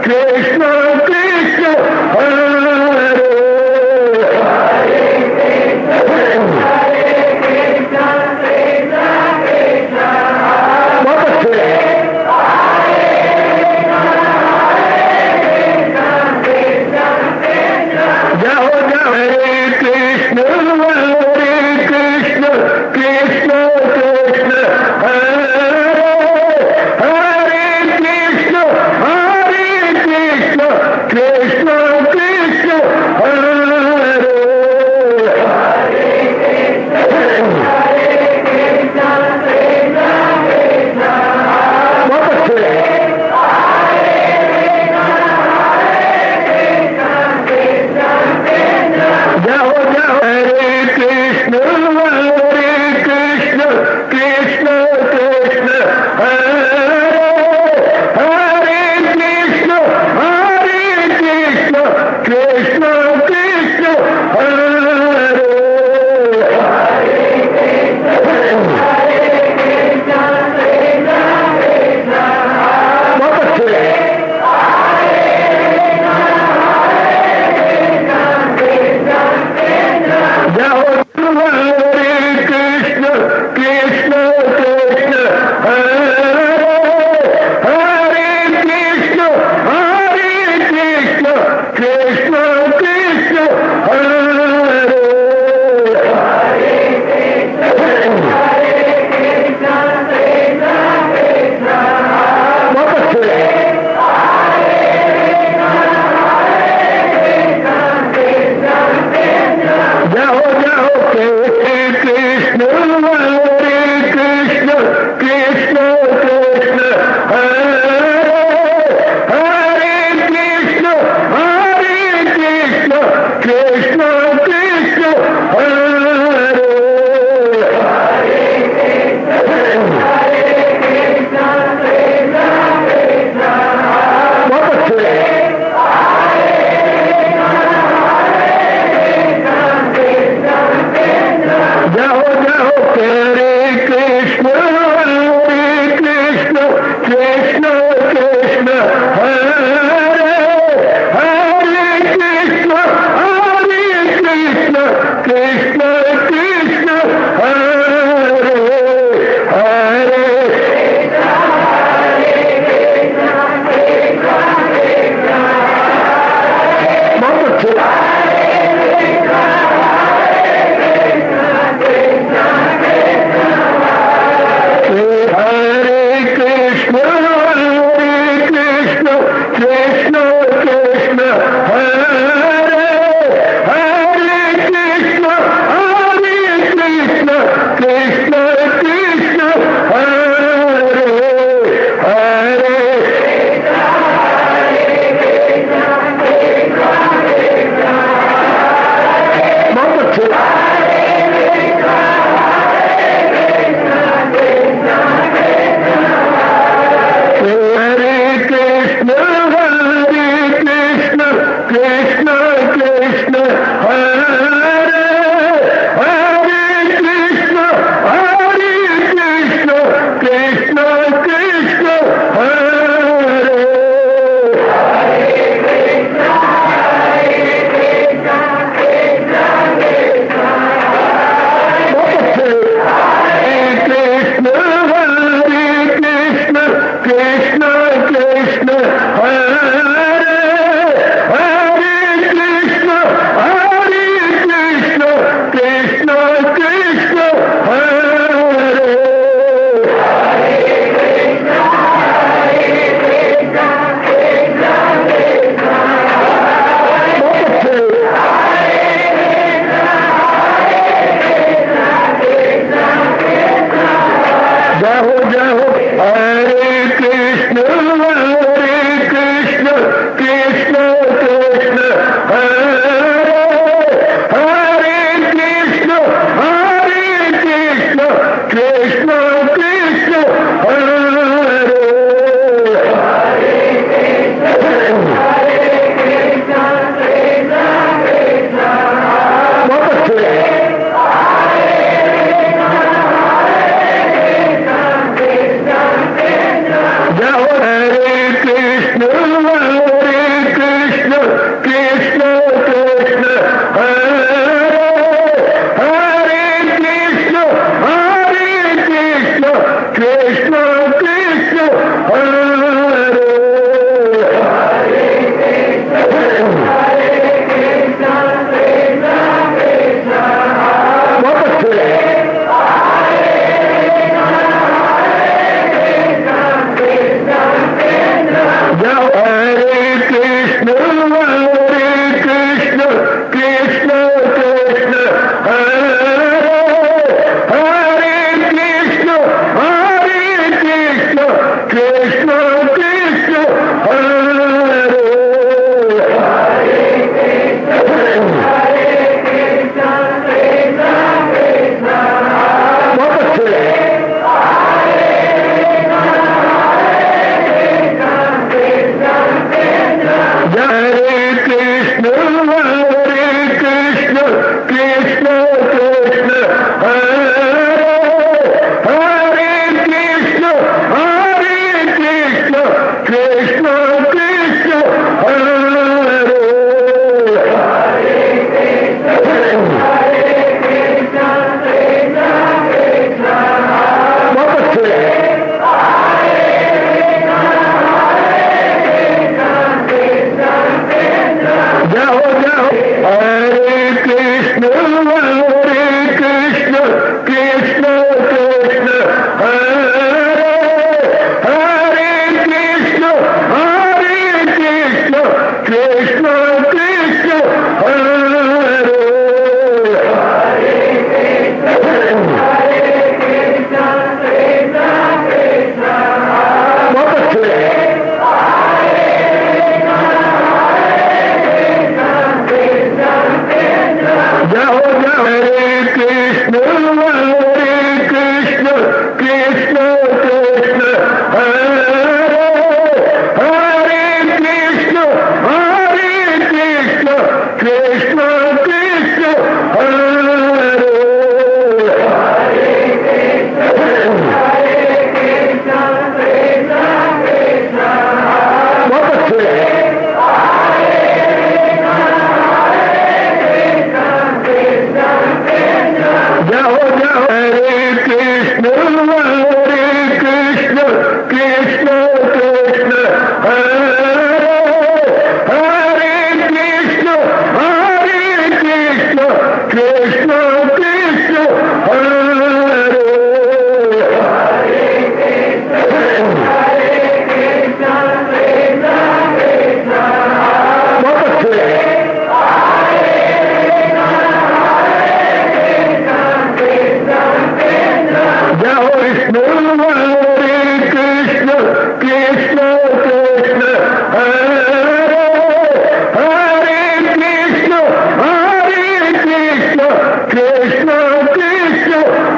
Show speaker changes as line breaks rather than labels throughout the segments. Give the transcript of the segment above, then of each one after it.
कृष्ण कृष्ण हरे बहुत अच्छे जाओ जाओ हरे कृष्ण कृष्ण कृष्ण हरे हरे कृष्ण कृष्ण कृष्ण हरे बहुत अच्छे जाओ जाओ हरे कृष्ण कृष्ण कृष्ण हरे हरे कृष्ण कृष्ण कृष्ण हरे बहुत अच्छे जाओ हरे कृष्ण कृष्ण हरे हरे कृष्ण कृष्ण कृष्ण हरे बहुत अच्छे जाओ जाओ हरे कृष्ण कृष्ण हरे हरे कृष्ण कृष्ण हरे बहुत अच्छे जाओ जाओ हरे कृष्ण कृष्ण हरे हरे कृष्ण कृष्ण हरे हरे बहुत अच्छे हरे कृष्ण कृष्ण हरे हरे कृष्ण कृष्ण हरे हरे जाओ जाओ हरे कृष्ण कृष्ण कृष्ण हरे हरे कृष्ण कृष्ण कृष्ण हरे बहुत अच्छे जाओ जाओ हरे कृष्ण कृष्ण कृष्ण हरे हरे कृष्ण कृष्ण कृष्ण हरे बहुत अच्छे जाओ जाओ हरे कृष्ण कृष्ण कृष्ण हरे हरे कृष्ण कृष्ण कृष्ण हरे बहुत अच्छे जाओ विष्णु कृष्ण कृष्ण हरे हरे कृष्ण कृष्ण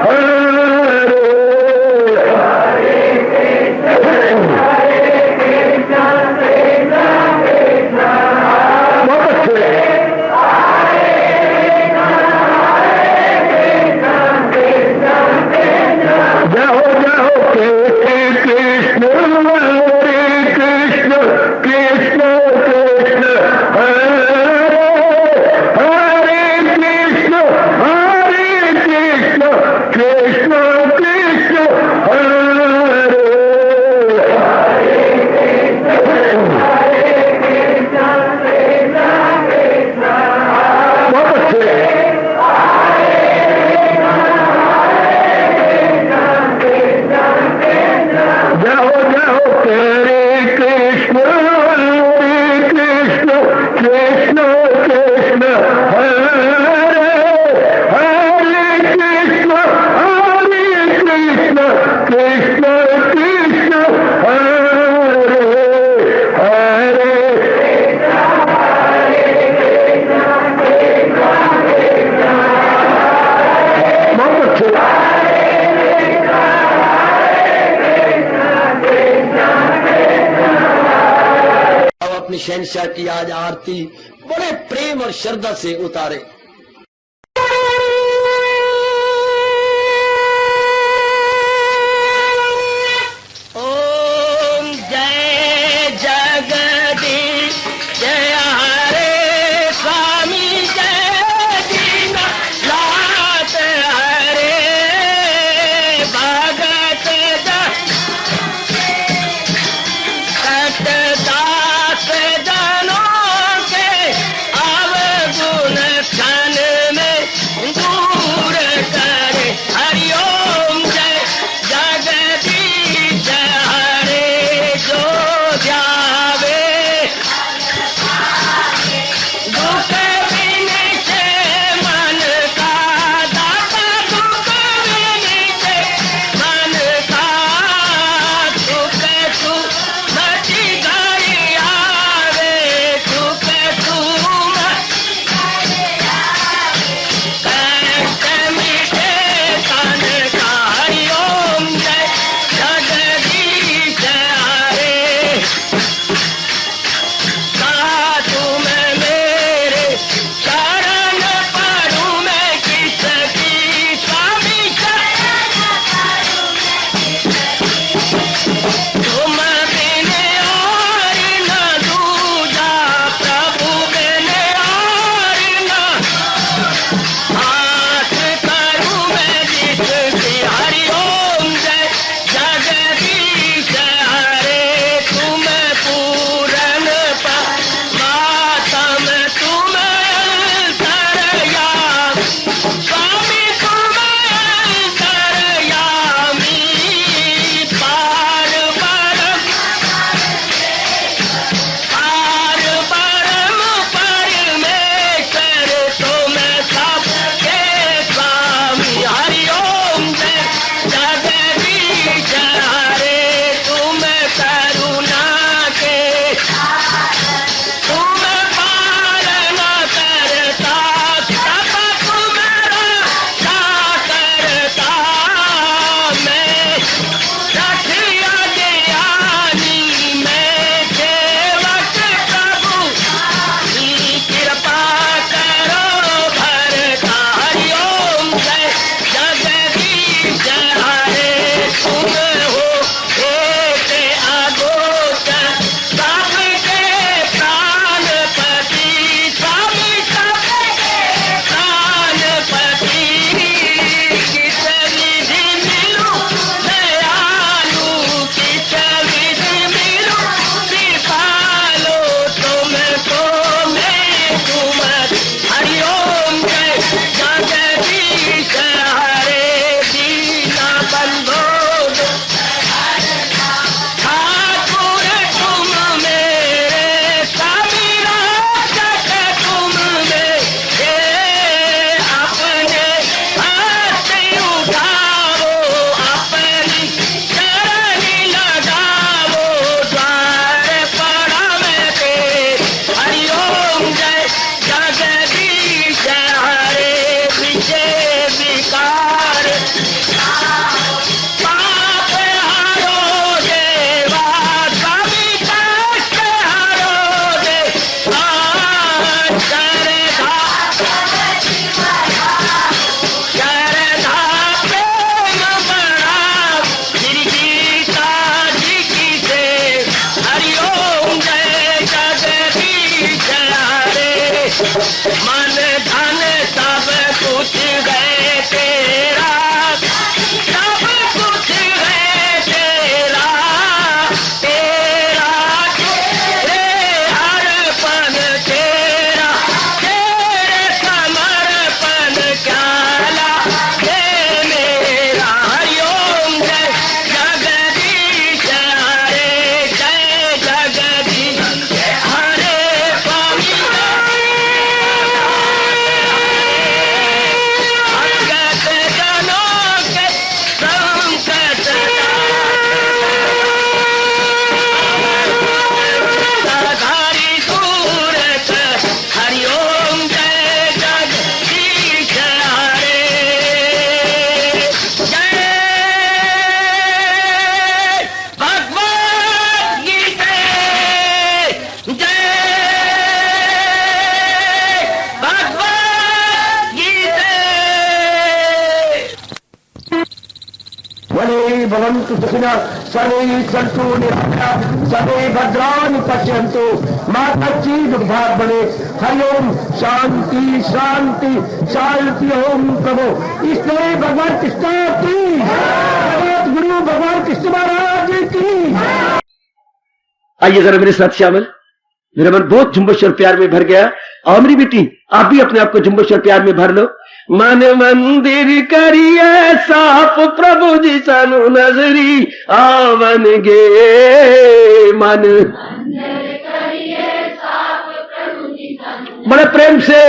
हरे बहुत अच्छे जाओ जाओ कृष्ण कृष्ण कृष्ण हरे हरे कृष्ण कृष्ण हरे बहुत अच्छे जाओ जाओ हरे कृष्ण कृष्ण हरे हरे कृष्ण कृष्ण हरे हरे बहुत अच्छे
अपनी शहनशाह की आज आरती बड़े प्रेम और श्रद्धा से उतारे। ओम जय जगदीश जय हरे स्वामी जय दीनानाथ हरे भगत दास जनों के अवगुण भवन्तु सुखिनः सर्वे सन्तु निरामयाः सर्वे भद्राणि पश्यन्तु मा कश्चित् दुर्भाग् भवेत्। हरि ओम शांति शांति शांति। ओम प्रभु इसलिए भगवान कृष्ण की जगत गुरु भगवान कृष्ण महाराज की। आइए जरा मेरे साथ शामिल। मेरा मन बहुत जुम्बश और प्यार में भर गया। और मेरी बेटी आप भी अपने आप को जुम्बश और प्यार में भर लो। मन मंदिर करिए साफ प्रभु जी सानू नजरी आवन गे। मन बड़े प्रेम से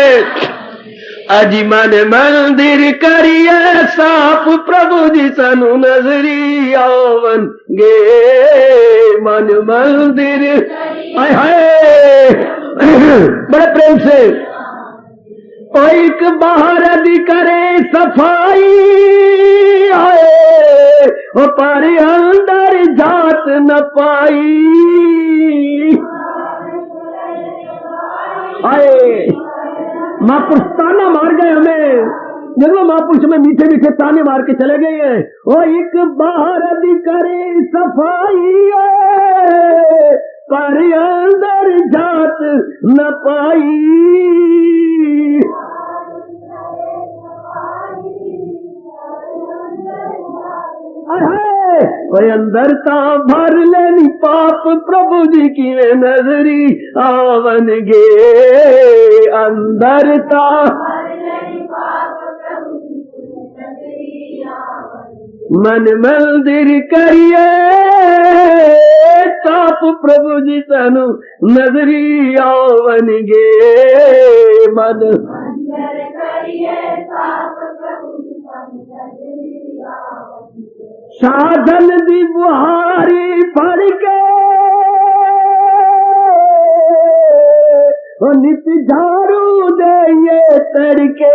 अजी मन मंदिर करिए साफ प्रभु जी सानू नजरी आवन गे। मन मंदिर हाय हाय बड़े प्रेम से एक बाहर दी करे सफाई आए वो पर अंदर जात न पाई आए। महापुरुष ताना मार गए हमें, जब महापुरुष में मीठे मीठे ताने मार के चले गए हैं। वो एक बाहर दी करे सफाई पर अंदर जात न पाई। ओए अंदर ता भर लेनी पाप प्रभु जी की वे नजरी आवन गे। अंदर ता मन मंदिर करिए साफ प्रभु जी तनु नजरी आवन गे। मन साधन दी बुहारी पढ़ के नित झाड़ू दे ये तड़के।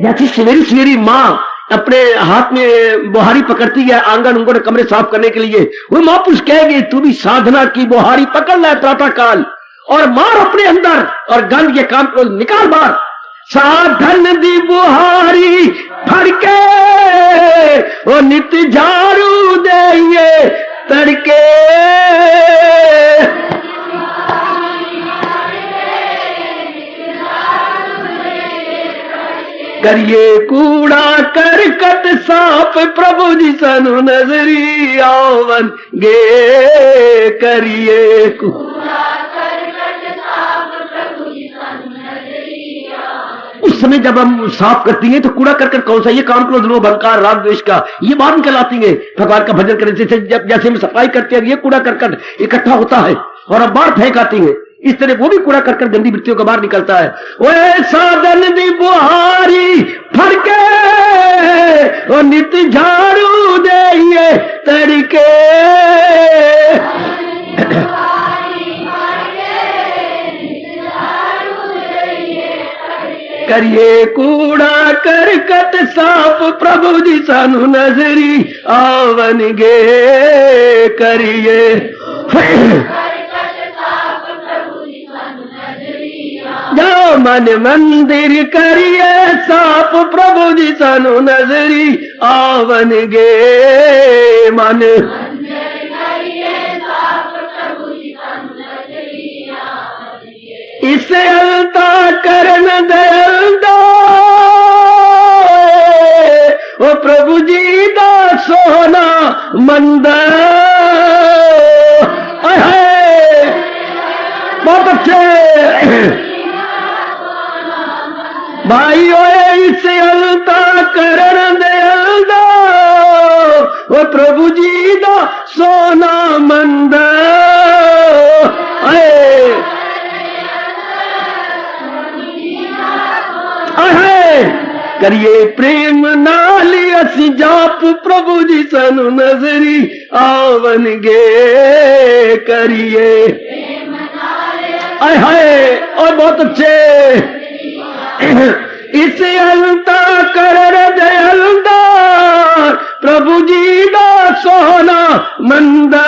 जैसी सवेरी सवेरी माँ अपने हाथ में बुहारी पकड़ती है आंगन उंगन कमरे साफ करने के लिए, वो महापुरुष कहेंगे तू भी साधना की बुहारी पकड़ ले प्रातः काल और मार अपने अंदर और गंद के काम को निकाल मार। साधन दी बुहारी फड़के वो नित झाड़ू दे ये तड़के। करिए कूड़ा करकट साफ प्रभु जी सानू नजरी आवन गे। करिए उस समय जब हम साफ करती हैं तो कूड़ा करकट कौन सा, ये काम क्रोध लोभ अहंकार राग द्वेष का ये बात निकलाती है। भगवान का भजन करने से जैसे हम सफाई करते हैं ये कूड़ा करकट इकट्ठा होता है और अब बाहर फेंक आती है। इस तरह वो भी कूड़ा करकट गंदी वृत्तियों का बाहर निकलता है। ओए साधन दी बुहारी फड़के और नित झाड़ू दे ये तड़के। करिए कूड़ा करकट साफ प्रभु जी सानू नजरी आवन गे। करिए जाओ मन मंदिर करिए साफ प्रभु जी सानू नजरी आवन गे। मन इसे अलता करन दयालदा ओ प्रभु जी दा सोना मंदिर। बहुत अच्छे भाई ओए इसे अलता करन दयालदा ओ प्रभु जी दा सोना मंदिर। करिए प्रेम नाली असी जाप प्रभु जी सानू नजरी आवन गे। करिए आय हाय और बहुत अच्छे इसे अलता कर दयालदा प्रभु जी दा सोना मंदिर।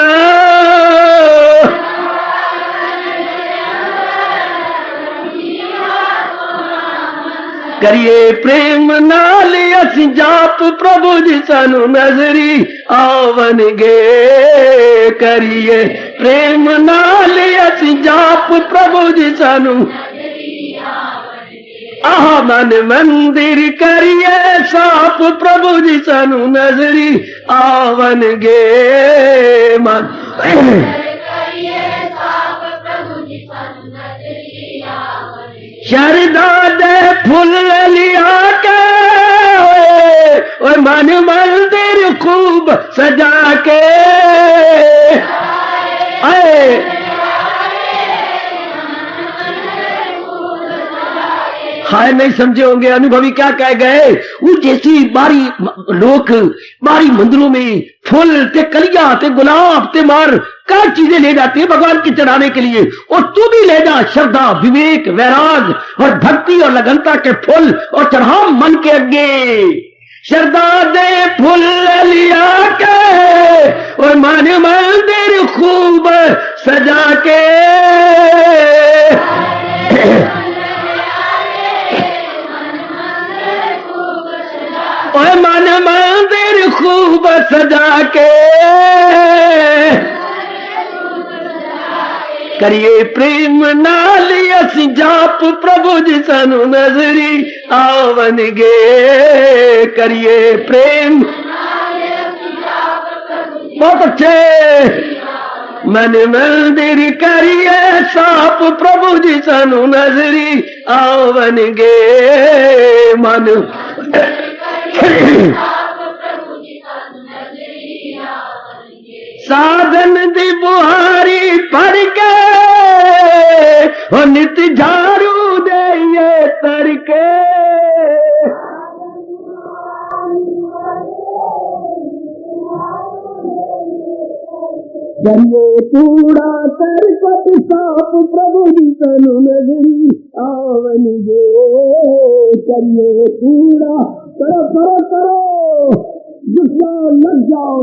करिए प्रेम नाल असी जाप प्रभु जी सानू नजरी आवनगे करिए प्रेम नाल असी जाप प्रभु जी सानू आह मन मंदिर करिए साप प्रभु जी सानू नजरी आवनगे मन शरदा दे फुल लिया के और मन मंदिर खूब सजा के आए हाय नहीं समझे होंगे अनुभवी क्या कह गए वो जैसी बारी लोग बारी मंदिरों में फूल ते कलिया ते गुलाब ते मार क्या चीजें ले जाते हैं भगवान के चढ़ाने के लिए और तू भी ले जा श्रद्धा विवेक वैराग और भक्ति और लगनता के फूल और चढ़ा मन के आगे श्रद्धा दे फूल लिया के और मन मंदिर खूब सजा के और मन मंदिर खूब सजा के करिए प्रेम नाल असी जाप प्रभु जी सानू नजरी आवनगे करिए प्रेम बहुत अच्छे मन मंदिर करिए साप प्रभु जी सानू नजरी आवनगे मन साधन दी बुहारी पड़ के और नित झाड़ू दे ये तरके करिए कूड़ा करकट साफ प्रभु जी सानू नजरी आवनगे करिए कूड़ा करो करो करो जुट जाओ लग जाओ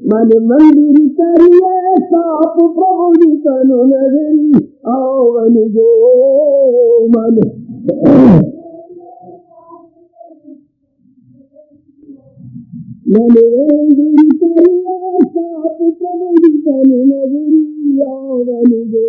मन मंदिर करिए साफ प्रभु जी सानू नजरी आवनगे मन मंदिर करिए साफ प्रभु जी सानू नजरी आवनगे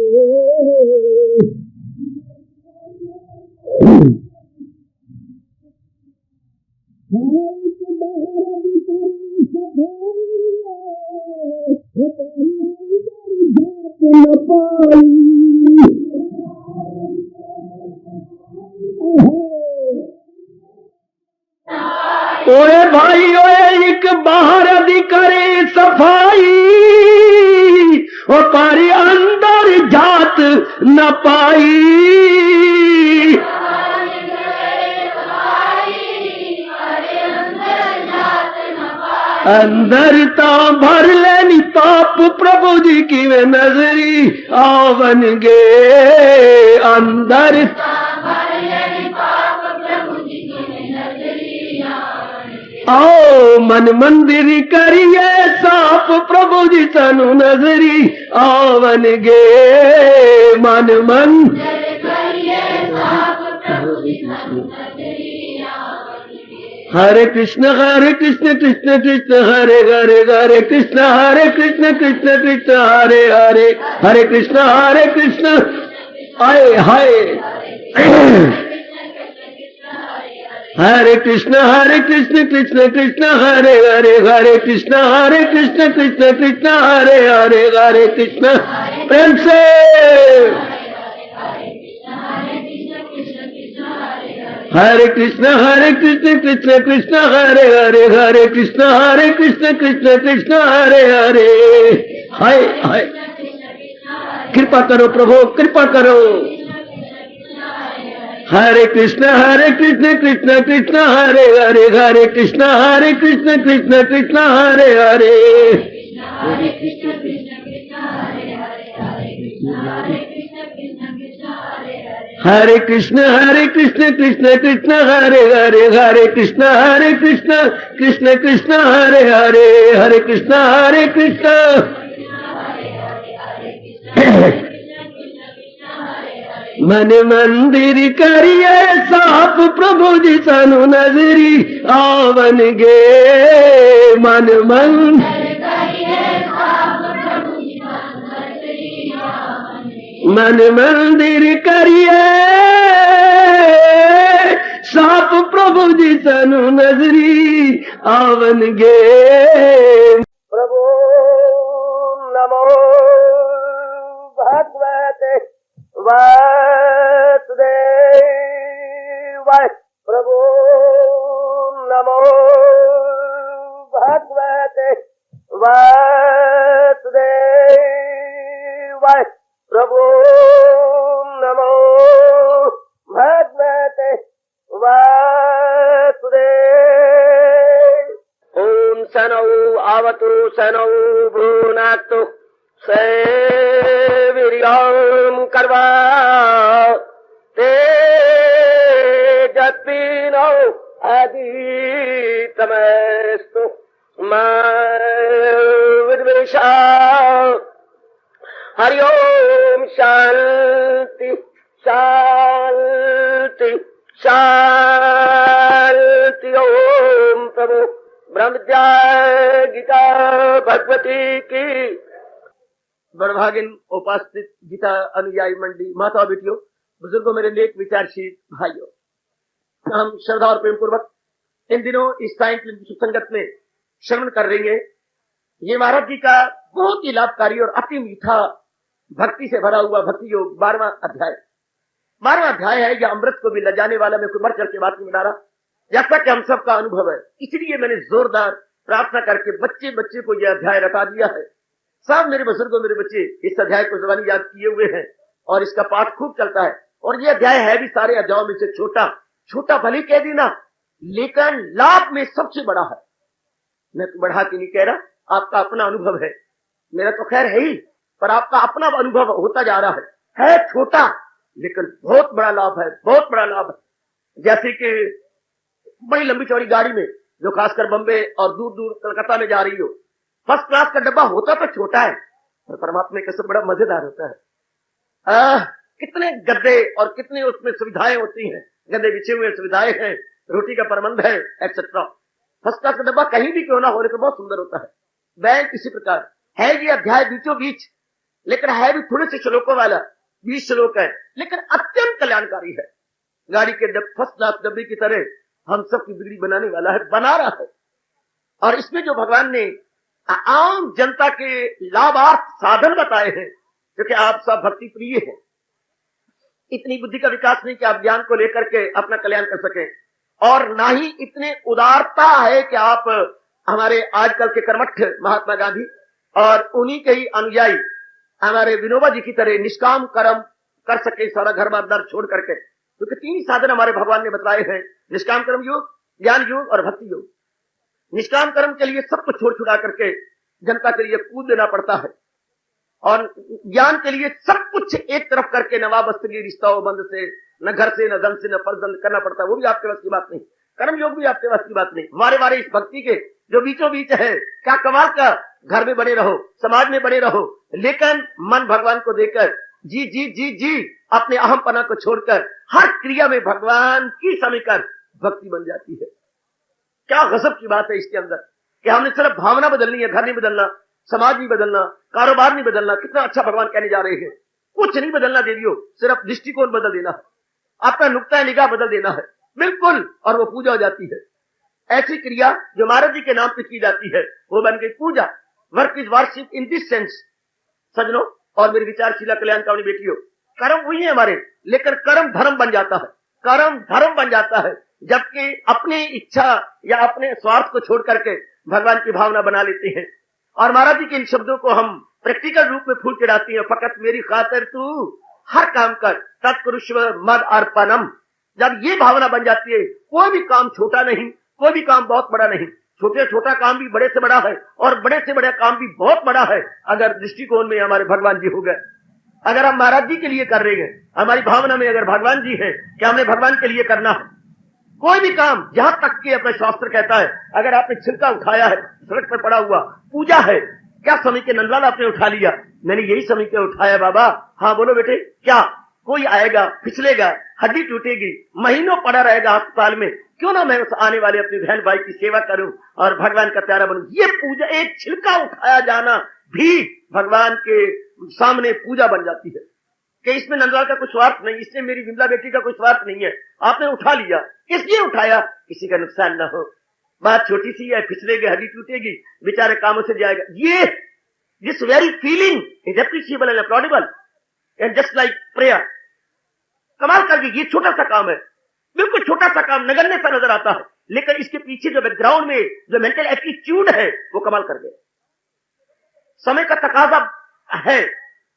ओए भाई ओए एक बाहर अधिकारी सफाई और पारी अंदर जात न पाई अंदर ता भर लेनी ताप प्रभु जी की वे नजरी आवनगे अंदर आओ मन मंदिर करिए साफ प्रभु जी सानू नजरी आवनगे मन हरे कृष्ण कृष्ण कृष्ण हरे हरे हरे कृष्ण कृष्ण कृष्ण हरे हरे हरे कृष्ण आए हाय हरे कृष्ण कृष्ण कृष्ण हरे हरे हरे कृष्ण कृष्ण हरे हरे हरे कृष्ण प्रेम से हरे कृष्ण कृष्ण हरे हरे हरे कृष्ण कृष्ण हरे हरे हाय हाय कृपा करो प्रभु कृपा करो हरे कृष्ण कृष्ण कृष्ण हरे हरे हरे कृष्ण कृष्ण हरे हरे हरे कृष्ण कृष्ण हरे हरे हरे कृष्ण कृष्ण हरे हरे हरे कृष्ण मन मंदिर करिए साफ प्रभु जी सनु नजरी आवन गे मन मन मंदिर करिए साफ प्रभु जी सनु नजरी आवन गे प्रभु नमो भगवते वासुदेवाय प्रभु नमो भगवते वासुदेवाय प्रभु नमो भगवते वासुदेव ओम सनौ आवतु सनौ भुनक्तु सेवीर्यं कर्वा तेजस्विनो अधीतमस्तु मा विद्वेषा हरि ओम शांति शांति शांति ओम प्रभु ब्रह्म विद्या गीता भगवती की बड़भागिन उपास्थित गीता अनुयायी मंडली माता बेटियों बुजुर्गों मेरे नेक विचारशील भाइयों हम श्रद्धा और प्रेम पूर्वक इन दिनों इस साइंस संगत में श्रवण कर रही है। ये महाराज जी का बहुत ही लाभकारी और अति मीठा भक्ति से भरा हुआ भक्ति योग 12वां अध्याय है। यह अमृत को भी लजाने वाला, मैं कोई बढ़ चढ़ के बात नहीं बता रहा, जैसा कि हम सबका अनुभव है, इसलिए मैंने जोरदार प्रार्थना करके बच्चे को यह अध्याय रखा दिया है। सब मेरे बुजुर्गों मेरे बच्चे इस अध्याय को जबानी याद किए हुए हैं और इसका पाठ खूब चलता है। और ये अध्याय है भी सारे अध्यायों में से छोटा भले कह देना, लेकिन लाभ में सबसे बड़ा है। मैं तो बढ़ा के नहीं कह रहा, आपका अपना अनुभव है, मेरा तो खैर है ही, पर आपका अपना अनुभव होता जा रहा है छोटा लेकिन बहुत बड़ा लाभ है, बहुत बड़ा लाभ है। जैसे कि बड़ी लंबी चौड़ी गाड़ी में जो खासकर बम्बे और दूर दूर कलकत्ता में जा रही हो, फर्स्ट क्लास का डब्बा होता तो छोटा है पर परमात्मा का सब बड़ा मजेदार होता है। कितने गद्दे और कितने उसमें सुविधाएं होती हैं, गद्दे बिछे हुए सुविधाएं हैं, रोटी का प्रबंध है एक्सेट्रा। फर्स्ट क्लास का डब्बा कहीं भी क्यों ना हो, लेकिन बहुत सुंदर होता है। बैंक इसी प्रकार है। ये अध्याय बीचों बीच, लेकिन है भी थोड़े से श्लोकों वाला, 20 श्लोक है, लेकिन अत्यंत कल्याणकारी है। गाड़ी के फर्स्ट क्लास डब्बे की तरह हम सबकी बिगड़ी बनाने वाला है, बना रहा है। और इसमें जो भगवान ने आम जनता के लाभार्थ साधन बताए हैं, क्योंकि आप सब भक्ति प्रिय हैं, इतनी बुद्धि का विकास नहीं कि आप ज्ञान को लेकर के अपना कल्याण कर सकें, और ना ही इतने उदारता है कि आप हमारे आजकल के कर्मठ महात्मा गांधी और उन्हीं के ही अनुयायी हमारे विनोबा जी की तरह निष्काम कर्म कर सके, सारा घर बार दर छोड़ करके। क्योंकि 3 साधन हमारे भगवान ने बताए हैं, निष्काम कर्म योग, ज्ञान योग और भक्ति योग। निष्काम कर्म के लिए सब कुछ छोड़ छुड़ा करके जनता के लिए कूद देना पड़ता है, और ज्ञान के लिए सब कुछ एक तरफ करके नवाबस्त की रिश्ता बंद से, न घर से, न धन से, न फर्जंद करना पड़ता है। वो भी आपके वश की बात नहीं, कर्म योग भी आपके वश की बात नहीं। हमारे इस भक्ति के जो बीचों बीच है, क्या कमाल का, घर में बने रहो, समाज में बने रहो, लेकिन मन भगवान को देकर जी जी जी जी अपने अहमपना को छोड़कर हर क्रिया में भगवान की समीकर भक्ति बन जाती है। क्या गजब की बात है इसके अंदर कि हमने सिर्फ भावना बदलनी है, घर नहीं बदलना, समाज नहीं बदलना, कारोबार नहीं बदलना। कितना अच्छा भगवान कहने जा रहे हैं, कुछ नहीं बदलना देवियों, सिर्फ दृष्टिकोण बदल देना है, आपका नुक्ता निगाह बदल देना है, बिल्कुल, और वो पूजा हो जाती है। ऐसी क्रिया जो महाराज जी के नाम पे की जाती है वो बन गई पूजा। Work is worship in this sense. सजनों और मेरी विचारशीला कल्याणकारी बेटियों, कर्म वही है हमारे, लेकिन कर्म धर्म बन जाता है, कर्म धर्म बन जाता है जबकि अपनी इच्छा या अपने स्वार्थ को छोड़ करके भगवान की भावना बना लेते हैं। और महाराज जी के इन शब्दों को हम प्रैक्टिकल रूप में फूल चढ़ाती है, फकत मेरी खातिर तू हर काम कर, तत्कुरुष्व मद अर्पणम। जब ये भावना बन जाती है, कोई भी काम छोटा नहीं, कोई भी काम बहुत बड़ा नहीं, छोटे छोटा काम भी बड़े से बड़ा है और बड़े से बड़ा काम भी बहुत बड़ा है अगर दृष्टिकोण में हमारे भगवान जी हो गए। अगर हम महाराज जी के लिए कर रहे हैं, हमारी भावना में अगर भगवान जी है कि हमने भगवान के लिए करना है, कोई भी काम, यहां तक कि अपना शास्त्र कहता है अगर आपने छिलका उठाया है, सड़क पर पड़ा हुआ, पूजा है, क्या समय के नंदलाल आपने उठा लिया? मैंने यही समय के उठाया बाबा। हाँ बोलो बेटे, क्या
कोई आएगा, फिसलेगा, हड्डी टूटेगी, महीनों पड़ा रहेगा अस्पताल में, क्यों ना मैं उस आने वाले अपने बहन भाई की सेवा करूं और भगवान का प्यारा बनूं। ये पूजा, एक छिलका उठाया जाना भी भगवान के सामने पूजा बन जाती है कि इसमें नंदलाल का कोई स्वार्थ नहीं, इसमें मेरी विमला बेटी का कोई स्वार्थ नहीं है। आपने उठा लिया, इसलिए उठाया किसी का नुकसान ना हो। बात छोटी सी है, फिसलेगी, हड्डी टूटेगी, बेचारे कामों से जाएगा। ये this very feeling is appreciable and applaudable and just like prayer. कमाल कर दी, ये छोटा सा काम है, बिल्कुल छोटा सा काम, नगण्य सा नजर आता है, लेकिन इसके पीछे जो बैकग्राउंड में जो मेंटल एटीट्यूड है वो कमाल कर गया। समय का तकाजा है,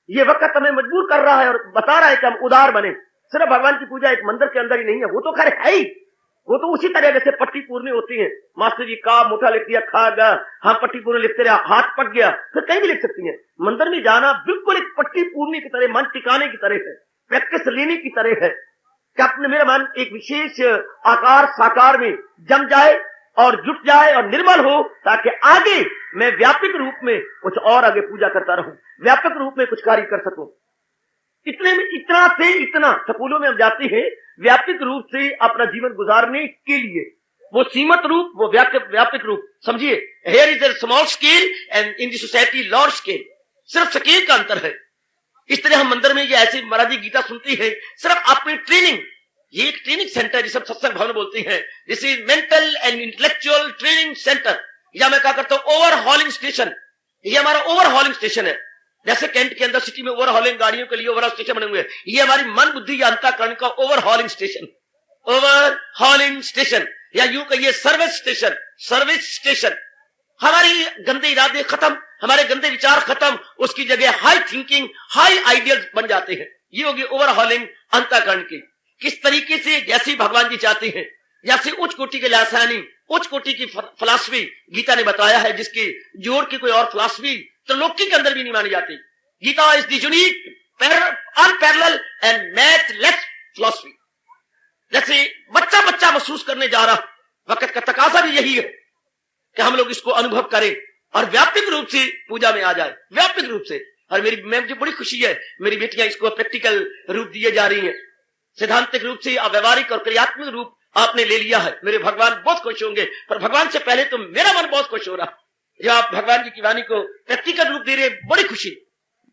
ये वक्त हमें मजबूर कर रहा है और बता रहा है कि हम उदार बने। सिर्फ भगवान की पूजा एक मंदिर के अंदर ही नहीं है, वो तो खैर है ही, वो तो उसी तरह जैसे पट्टी पूर्णी होती है। मास्टर जी का मोटा लिख दिया, खा गया, हाँ पट्टी पूर्णी लिखते रहे, हाथ पक गया, फिर कहीं भी लिख सकती है। मंदिर में जाना बिल्कुल एक पट्टी पूर्णी की तरह, मन टिकाने की तरह है, प्रैक्टिस लेने की तरह है कि अपने मेरा मन एक विशेष आकार साकार में जम जाए और जुट जाए और निर्मल हो, ताकि आगे मैं व्यापक रूप में कुछ और आगे पूजा करता रहूं, व्यापक रूप में कुछ कार्य कर सकूं। इतने में इतना से इतना स्कूलों में हम जाते हैं व्यापक रूप से अपना जीवन गुजारने के लिए, वो सीमित रूप, वो व्यापक रूप। समझिए, here is a small scale and in the society large scale, सिर्फ स्केल का अंतर है। इस तरह हम मंदिर में ये ऐसे महाराज जी गीता सुनती है, सिर्फ अपनी ट्रेनिंग, ये एक ट्रेनिंग सेंटर जिसे सत्संग भवन बोलते हैं, this is mental and intellectual training centre, या मैं क्या करता हूं ओवरहॉलिंग स्टेशन। ये हमारा ओवरहॉलिंग स्टेशन है, जैसे कैंट के अंदर सिटी में ओवरहॉलिंग गाड़ियों के लिए ओवरऑल स्टेशन बने हुए हैं, ये हमारी मन बुद्धि या अंतःकरण का ओवरहॉलिंग स्टेशन, ओवरहॉलिंग स्टेशन, या यूं कहिए सर्विस स्टेशन, सर्विस स्टेशन। हमारी गंदे इरादे खत्म, हमारे गंदे विचार खत्म, उसकी जगह हाई थिंकिंग, हाई आइडियल्स बन जाते हैं। ये होगी ओवरहॉलिंग अंतःकरण की। किस तरीके से, जैसे भगवान जी चाहते हैं, जैसे उच्च कोटि के लासानी, उच्च कोटि की फिलॉसफी गीता ने बताया है, जिसके जोड़ की कोई और फिलॉसफी त्रिलोकी के अंदर भी नहीं मानी जाती। Gita is the unique unparalleled and matchless philosophy. जैसे बच्चा बच्चा महसूस करने जा रहा, वक्त का तकाजा भी यही है कि हम लोग इसको अनुभव करें और व्यापक रूप से पूजा में आ जाए, व्यापक रूप से। और मुझे बड़ी खुशी है, मेरी बेटियां इसको प्रैक्टिकल रूप दिए जा रही हैं, सिद्धांतिक रूप से, व्यवहारिक और क्रियात्मक रूप आपने ले लिया है। मेरे भगवान बहुत खुश होंगे, पर भगवान से पहले तो मेरा मन बहुत खुश हो रहा जब आप भगवान जी की वाणी को प्रैक्टिकल रूप दे रहे। बड़ी खुशी,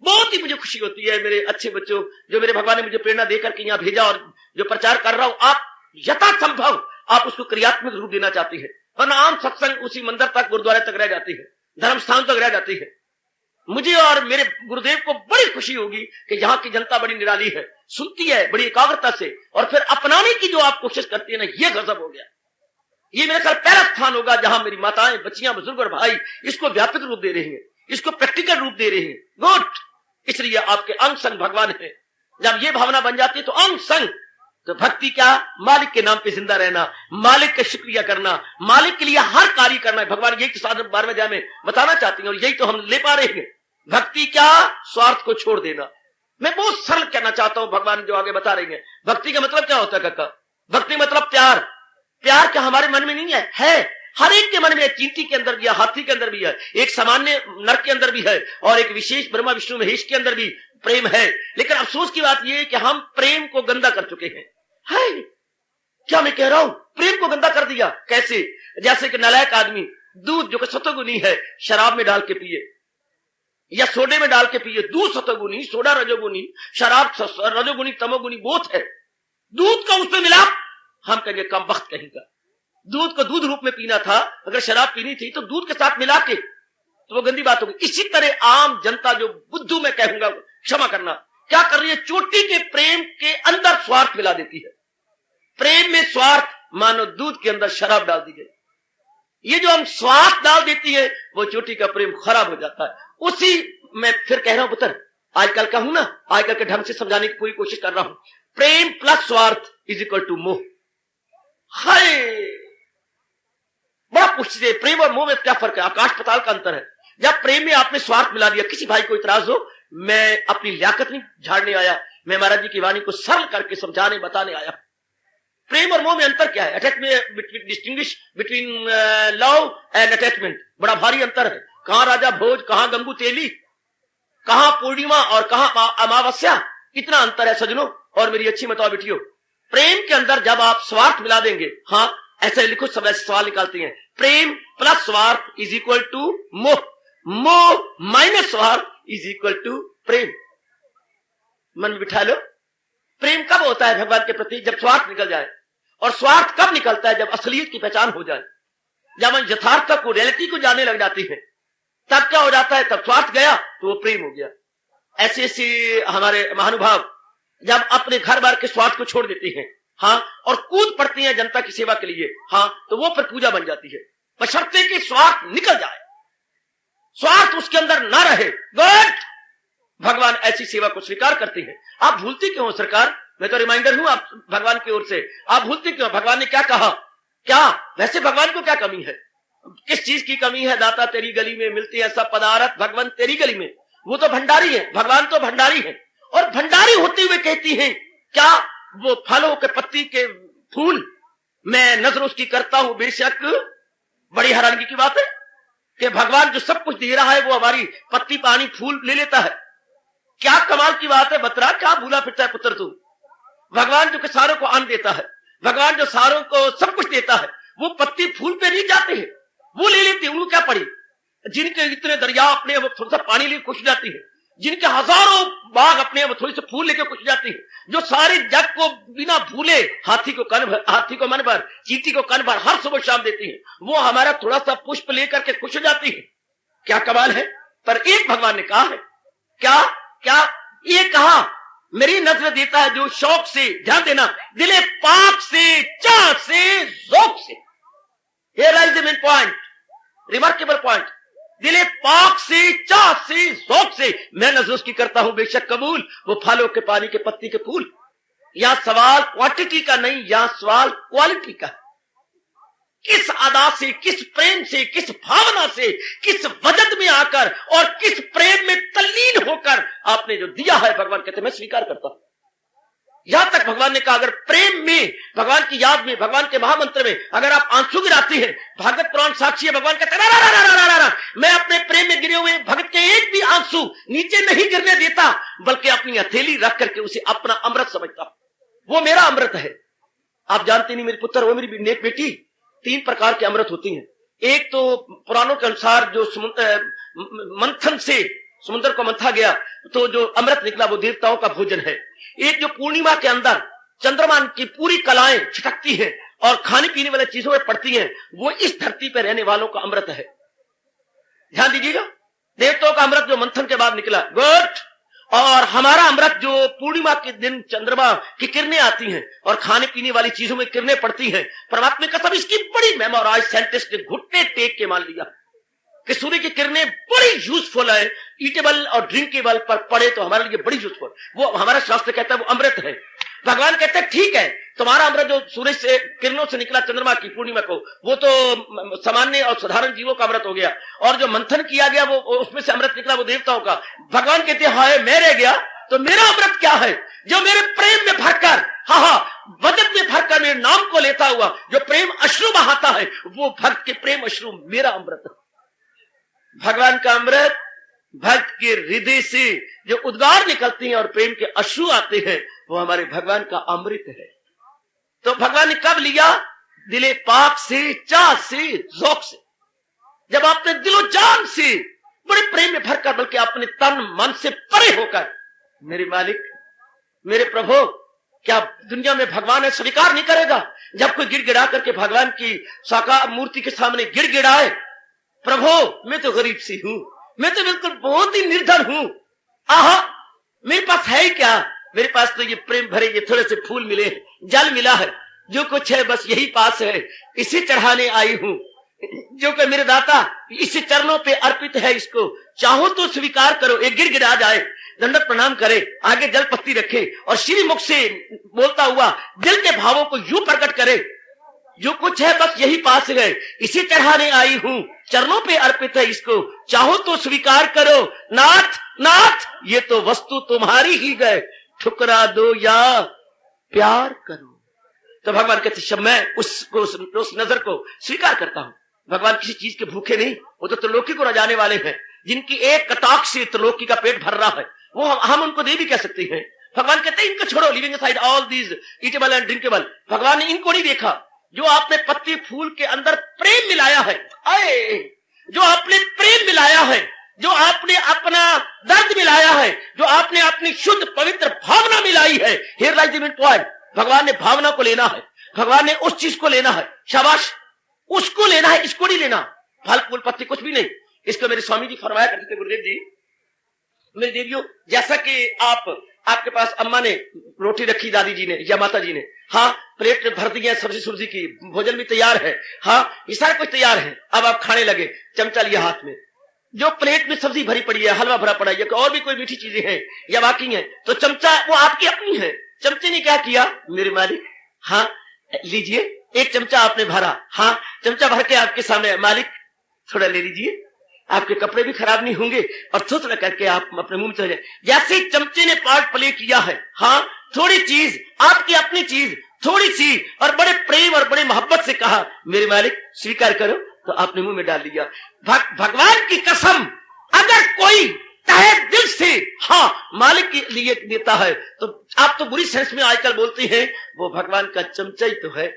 बहुत ही मुझे खुशी होती है। मेरे अच्छे बच्चों, जो मेरे भगवान ने मुझे प्रेरणा देकर के यहाँ भेजा और जो प्रचार कर रहा हूं, आप यथासंभव आप उसको क्रियात्मक रूप देना चाहती है, वरना आम सत्संग उसी मंदिर तक, गुरुद्वारे तक रह जाती है, धर्म स्थान तक रह जाती है। मुझे और मेरे गुरुदेव को बड़ी खुशी होगी कि यहाँ की जनता बड़ी निराली है, सुनती है बड़ी एकाग्रता से, और फिर अपनाने की जो आप कोशिश करती है ना, ये गजब हो गया। ये मेरे ख्याल पहला स्थान होगा जहां मेरी माताएं, बच्चियां, बुजुर्ग और भाई इसको व्यापक रूप दे रही हैं, इसको प्रैक्टिकल रूप दे रही हैं। गुड, इसलिए आपके अंग संग भगवान है। जब ये भावना बन जाती है तो अंग संग, तो भक्ति क्या, मालिक के नाम पे जिंदा रहना, मालिक का शुक्रिया करना, मालिक के लिए हर कार्य करना है। भगवान यही तो साधन 12वें अध्याय में बताना चाहते हैं और यही तो हम ले पा रहे हैं। भक्ति क्या, स्वार्थ को छोड़ देना। मैं बहुत सरल कहना चाहता हूं, भगवान जो आगे बता रहे हैं। भक्ति का मतलब क्या होता है काका? भक्ति मतलब प्यार। प्यार क्या हमारे मन में नहीं है हर एक के मन में है। चींटी के अंदर भी है, हाथी के अंदर भी है, एक सामान्य नर के अंदर भी है, और एक विशेष ब्रह्मा विष्णु महेश के अंदर भी प्रेम है। लेकिन अफसोस की बात यह है कि हम प्रेम को गंदा कर चुके हैं। क्या मैं कह रहा हूं, प्रेम को गंदा कर दिया। कैसे? जैसे कि नालायक आदमी दूध जो कि सतोगुनी है शराब में डाल के पिए या सोडे में डाल के पिए। दूध सतोगुनी, सोडा रजोगुनी, शराब रजोगुनी तमोगुनी बोथ है। दूध का उसमें मिला, हम कहेंगे कम वक्त कहेंगे। दूध को दूध रूप में पीना था, अगर शराब पीनी थी तो दूध के साथ मिला के, तो वो गंदी बात होगी। इसी तरह आम जनता जो बुद्धू मैं कहूंगा, क्षमा करना, क्या कर रही है, चोटी के प्रेम के अंदर स्वार्थ मिला देती है। प्रेम में स्वार्थ, मानो दूध के अंदर शराब डाल दी गई। ये जो हम स्वार्थ डाल देती है, वो चोटी का प्रेम खराब हो जाता है। उसी मैं फिर कह रहा हूं पुत्र, आजकल का हूं ना, आजकल के ढंग से समझाने की पूरी कोशिश कर रहा हूं। प्रेम प्लस स्वार्थ इज इक्वल टू मोह। हाय, बड़ा पूछते हैं प्रेम और मोह में क्या फर्क है? आकाश पताल का अंतर है। जब प्रेम में आपने स्वार्थ मिला दिया, किसी भाई को इतराज हो, मैं अपनी लियाकत नहीं झाड़ने आया, मैं महाराज जी की वाणी को सरल करके समझाने बताने आया। प्रेम और मोह में अंतर क्या है? Attachment, distinguish between love and attachment, बड़ा भारी अंतर है। कहां राजा भोज, कहां गंगू तेली, कहां पूर्णिमा और कहां अमावस्या, इतना अंतर है सजनों। और मेरी अच्छी बताओ बेटियों, प्रेम के अंदर जब आप स्वार्थ मिला देंगे, हाँ ऐसे लिखो, सब ऐसे सवाल निकालते हैं, प्रेम प्लस स्वार्थ इज इक्वल टू मोह, मोह माइनस स्वार्थ इज इक्वल टू प्रेम। मन में बिठा लो, प्रेम कब होता है भगवान के प्रति? जब स्वार्थ निकल जाए। और स्वार्थ कब निकलता है? जब असलियत की पहचान हो जाए, जब हम यथार्थ को, रियलिटी को जानने लग जाती है, तब क्या हो जाता है? तब स्वार्थ गया तो वो प्रेम हो गया। ऐसे ऐसे हमारे महानुभाव जब अपने घर बार के स्वार्थ को छोड़ देते हैं, हाँ, और कूद पड़ती हैं जनता की सेवा के लिए, हाँ, तो वो फिर पूजा बन जाती है, बशर्ते कि स्वार्थ निकल जाए, स्वार्थ उसके अंदर ना रहे। गुड, भगवान ऐसी सेवा को स्वीकार करते हैं। आप भूलते क्यों हो सरकार? मैं तो रिमाइंडर हूं आप भगवान की ओर से, आप भूलते क्यों? भगवान ने क्या कहा? क्या वैसे भगवान को क्या कमी है? किस चीज की कमी है? दाता तेरी गली में मिलती है सब पदार्थ, भगवान तेरी गली में। वो तो भंडारी है, भगवान तो भंडारी है, और भंडारी होते हुए कहती हैं क्या वो फलों के पत्ती के फूल मैं नजर उसकी करता हूं बेशक। बड़ी हैरानगी की बात है कि भगवान जो सब कुछ दे रहा है वो हमारी पत्ती पानी फूल ले लेता है। क्या कमाल की बात है बतरा, क्या भूला फिरता है पुत्र तू? भगवान जो सारों को अन्न देता है, भगवान जो सारों को सब कुछ देता है, वो पत्ती फूल पे नहीं जाते हैं, वो ले लेते हैं। उनको क्या पड़ी? जिनके इतने दरिया अपने वो थोड़ा सा पानी लेके खुश जाती है, जिनके हजारों बाग अपने वो थोड़ी से फूल लेके खुश जाती है, जो सारे जग को बिना भूले हाथी को मन भर, चींटी को कन भर हर सुबह शाम देती है, वो हमारा थोड़ा सा पुष्प लेकर के खुश हो जाती है। क्या कमाल है। पर एक भगवान ने कहा है, क्या क्या ये कहा, मेरी नजर देता है जो शौक से, ध्यान देना, दिले पाक से, चाह से, ज़ौक़ से। Here lies the main point, remarkable point। दिले पाक से, चाह से, ज़ौक़ से मैं नजर उसकी करता हूं बेशक कबूल, वो फलों के पानी के पत्ती के फूल। यहां सवाल क्वांटिटी का नहीं, यहां सवाल क्वालिटी का। किस अदा से, किस प्रेम से, किस भावना से, किस वजद में आकर और किस प्रेम में तल्लीन होकर आपने जो दिया है, भगवान कहते मैं स्वीकार करता हूं। यहां तक भगवान ने कहा अगर प्रेम में, भगवान की याद में, भगवान के महामंत्र में अगर आप आंसू गिराते हैं, भागवत पुराण साक्षी है, भगवान कहते हैं मैं अपने प्रेम में गिरे हुए भगत के एक भी आंसू नीचे नहीं गिरने देता, बल्कि अपनी हथेली रख करके उसे अपना अमृत समझता हूं। वो मेरा अमृत है। आप जानते नहीं मेरे पुत्र, वो मेरी नेक बेटी, 3 प्रकार के अमृत होती हैं। एक तो पुराणों के अनुसार जो मंथन से समुद्र को मंथा गया तो जो अमृत निकला वो देवताओं का भोजन है। एक जो पूर्णिमा के अंदर चंद्रमा की पूरी कलाएं छिटकती हैं और खाने पीने वाली चीजों में पड़ती हैं, वो इस धरती पर रहने वालों का अमृत है। ध्यान दीजिएगा, देवताओं का अमृत जो मंथन के बाद निकला, गुड। और हमारा अमृत जो पूर्णिमा के दिन चंद्रमा की किरणें आती हैं और खाने पीने वाली चीजों में किरणें पड़ती हैं, परमात्मा का सब इसकी बड़ी महिमा। और आज साइंटिस्ट ने घुटने टेक के मान लिया कि सूर्य की किरणें बड़ी यूजफुल है, ईटेबल और ड्रिंकेबल पर पड़े तो हमारे लिए बड़ी यूजफुल, वो हमारा शास्त्र कहता है वो अमृत है। भगवान कहते हैं ठीक है, तुम्हारा अमृत जो सूर्य से किरणों से निकला चंद्रमा की पूर्णिमा को, वो तो सामान्य और साधारण जीवों का अमृत हो गया, और जो मंथन किया गया वो उसमें से अमृत निकला वो देवताओं का। भगवान कहते हैं हाय मैं रह गया तो मेरा अमृत क्या है? जो मेरे प्रेम में भरकर, हाँ वजन में भरकर मेरे नाम को लेता हुआ जो प्रेम अश्रु बहाता है, वो भक्त के प्रेम अश्रु मेरा अमृत है। भगवान का अमृत भक्त के हृदय से जो उद्गार निकलते हैं और प्रेम के अश्रु आते हैं, वो हमारे भगवान का अमृत है। तो भगवान ने कब लिया? दिले पाक से, चाह से, ज़ौक़ से। जब आपने दिलो जान से बड़े प्रेम में भरकर, बल्कि अपने तन मन से परे होकर, मेरे मालिक, मेरे प्रभु, क्या दुनिया में भगवान है स्वीकार नहीं करेगा? जब कोई गिड़गिड़ा करके भगवान की साकार मूर्ति के सामने गिड़गिड़ाए, प्रभु मैं तो गरीब सी हूं, मैं तो बिल्कुल बहुत ही निर्धन हूं, आहा मेरे पास है ही क्या? मेरे पास तो ये प्रेम भरे ये थोड़े से फूल मिले, जल मिला है, जो कुछ है बस यही पास है, इसे चढ़ाने आई हूं, जो कि मेरे दाता इसी चरणों पे अर्पित है, इसको चाहो तो स्वीकार करो। एक गिड़गिड़ा जाए, दंडवत प्रणाम करे, आगे जल पत्ती रखे और श्री मुख से बोलता हुआ दिल के भावों को यूं प्रकट करे, जो कुछ है बस यही पास है, इसे चढ़ाने आई हूं, चरणों पे अर्पित है, इसको चाहो तो स्वीकार करो। नाथ नाथ ये तो वस्तु तुम्हारी ही गए, ठुकरा दो या प्यार करो। तो भगवान कहते शब मैं उस नजर को स्वीकार करता हूं। भगवान किसी चीज के भूखे नहीं, वो तो त्रिलोकी को रजाने वाले हैं, जिनकी एक कटाक्ष से त्रिलोकी का पेट भर रहा है, वो हम उनको दे भी कह सकते हैं। भगवान कहते हैं इनको छोड़ो, living aside all these eatable and drinkable. भगवान ने इनको नहीं देखा। जो आपने पत्ती फूल के अंदर प्रेम मिलाया है, आए, जो आपने प्रेम मिलाया है, जो आपने अपना दर्द मिलाया है, जो आपने अपनी शुद्ध पवित्र भावना मिलाई है, हियर लाइज द पॉइंट। भगवान ने भावना को लेना है, भगवान ने उस चीज को लेना है, शाबाश, उसको लेना है, इसको नहीं लेना। फल फूल पत्ती कुछ भी नहीं। इसको मेरे स्वामी जी फरमाया करते थे, गुरुदेव जी, मेरी देवियों, जैसा कि आपके पास अम्मा ने रोटी रखी, दादी जी ने या माता जी ने, हाँ, प्लेट भर दी है सब्जी सुब्जी की, भोजन भी तैयार है, हाँ, ये सारा कुछ तैयार है। अब आप खाने लगे, चमचा लिया हाथ में, जो प्लेट में सब्जी भरी पड़ी है, हलवा भरा पड़ा है, और भी कोई मीठी चीजें हैं या बाकी हैं, तो चमचा वो आपकी अपनी है। चमचे ने क्या किया, मेरे मालिक, हाँ लीजिए, एक चमचा आपने भरा, हाँ, चमचा भर के आपके सामने, मालिक थोड़ा ले लीजिए, आपके कपड़े भी खराब नहीं होंगे, और थोड़ा करके आप अपने मुंह में चले जाए। जैसे चमचे ने पार्ट प्ले किया है, हाँ, थोड़ी चीज, आपकी अपनी चीज, थोड़ी सी, और बड़े प्रेम और बड़े मोहब्बत से कहा, मेरे मालिक स्वीकार करो, तो आपने मुंह में डाल दिया। भगवान की कसम, अगर कोई तहे दिल से हाँ मालिक के लिए देता है, तो आप तो बुरी सेंस में आजकल बोलते हैं, वो भगवान का चमचा ही तो है,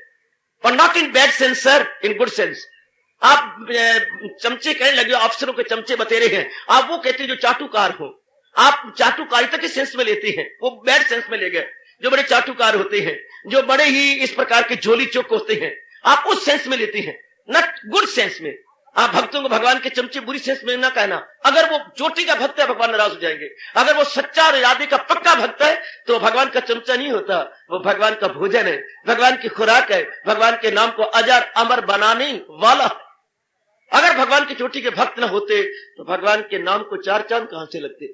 और not in bad sense sir, in good sense. आप चमचे कहने लगे, अफसरों के चमचे बतेरे हैं, आप वो कहते हैं जो चाटुकार हो, आप चाटुकारिता के सेंस में लेते हैं, वो बैड सेंस में ले गए। जो बड़े चाटुकार होते हैं, जो बड़े ही इस प्रकार के झोली चोक होते हैं, आप उस सेंस में लेते हैं, नॉट गुड सेंस में। आप भक्तों को भगवान के चमचे बुरी सेंस में ना कहना। अगर वो चोटी का भक्त है, भगवान नाराज हो जाएंगे। अगर वो सच्चा और इरादे का पक्का भक्त है, तो भगवान का चमचा नहीं होता, वो भगवान का भोजन है, भगवान की खुराक है, भगवान के नाम को अजर अमर बनाने वाला। अगर भगवान की चोटी के भक्त न होते, तो भगवान के नाम को चार चांद कहां से लगते,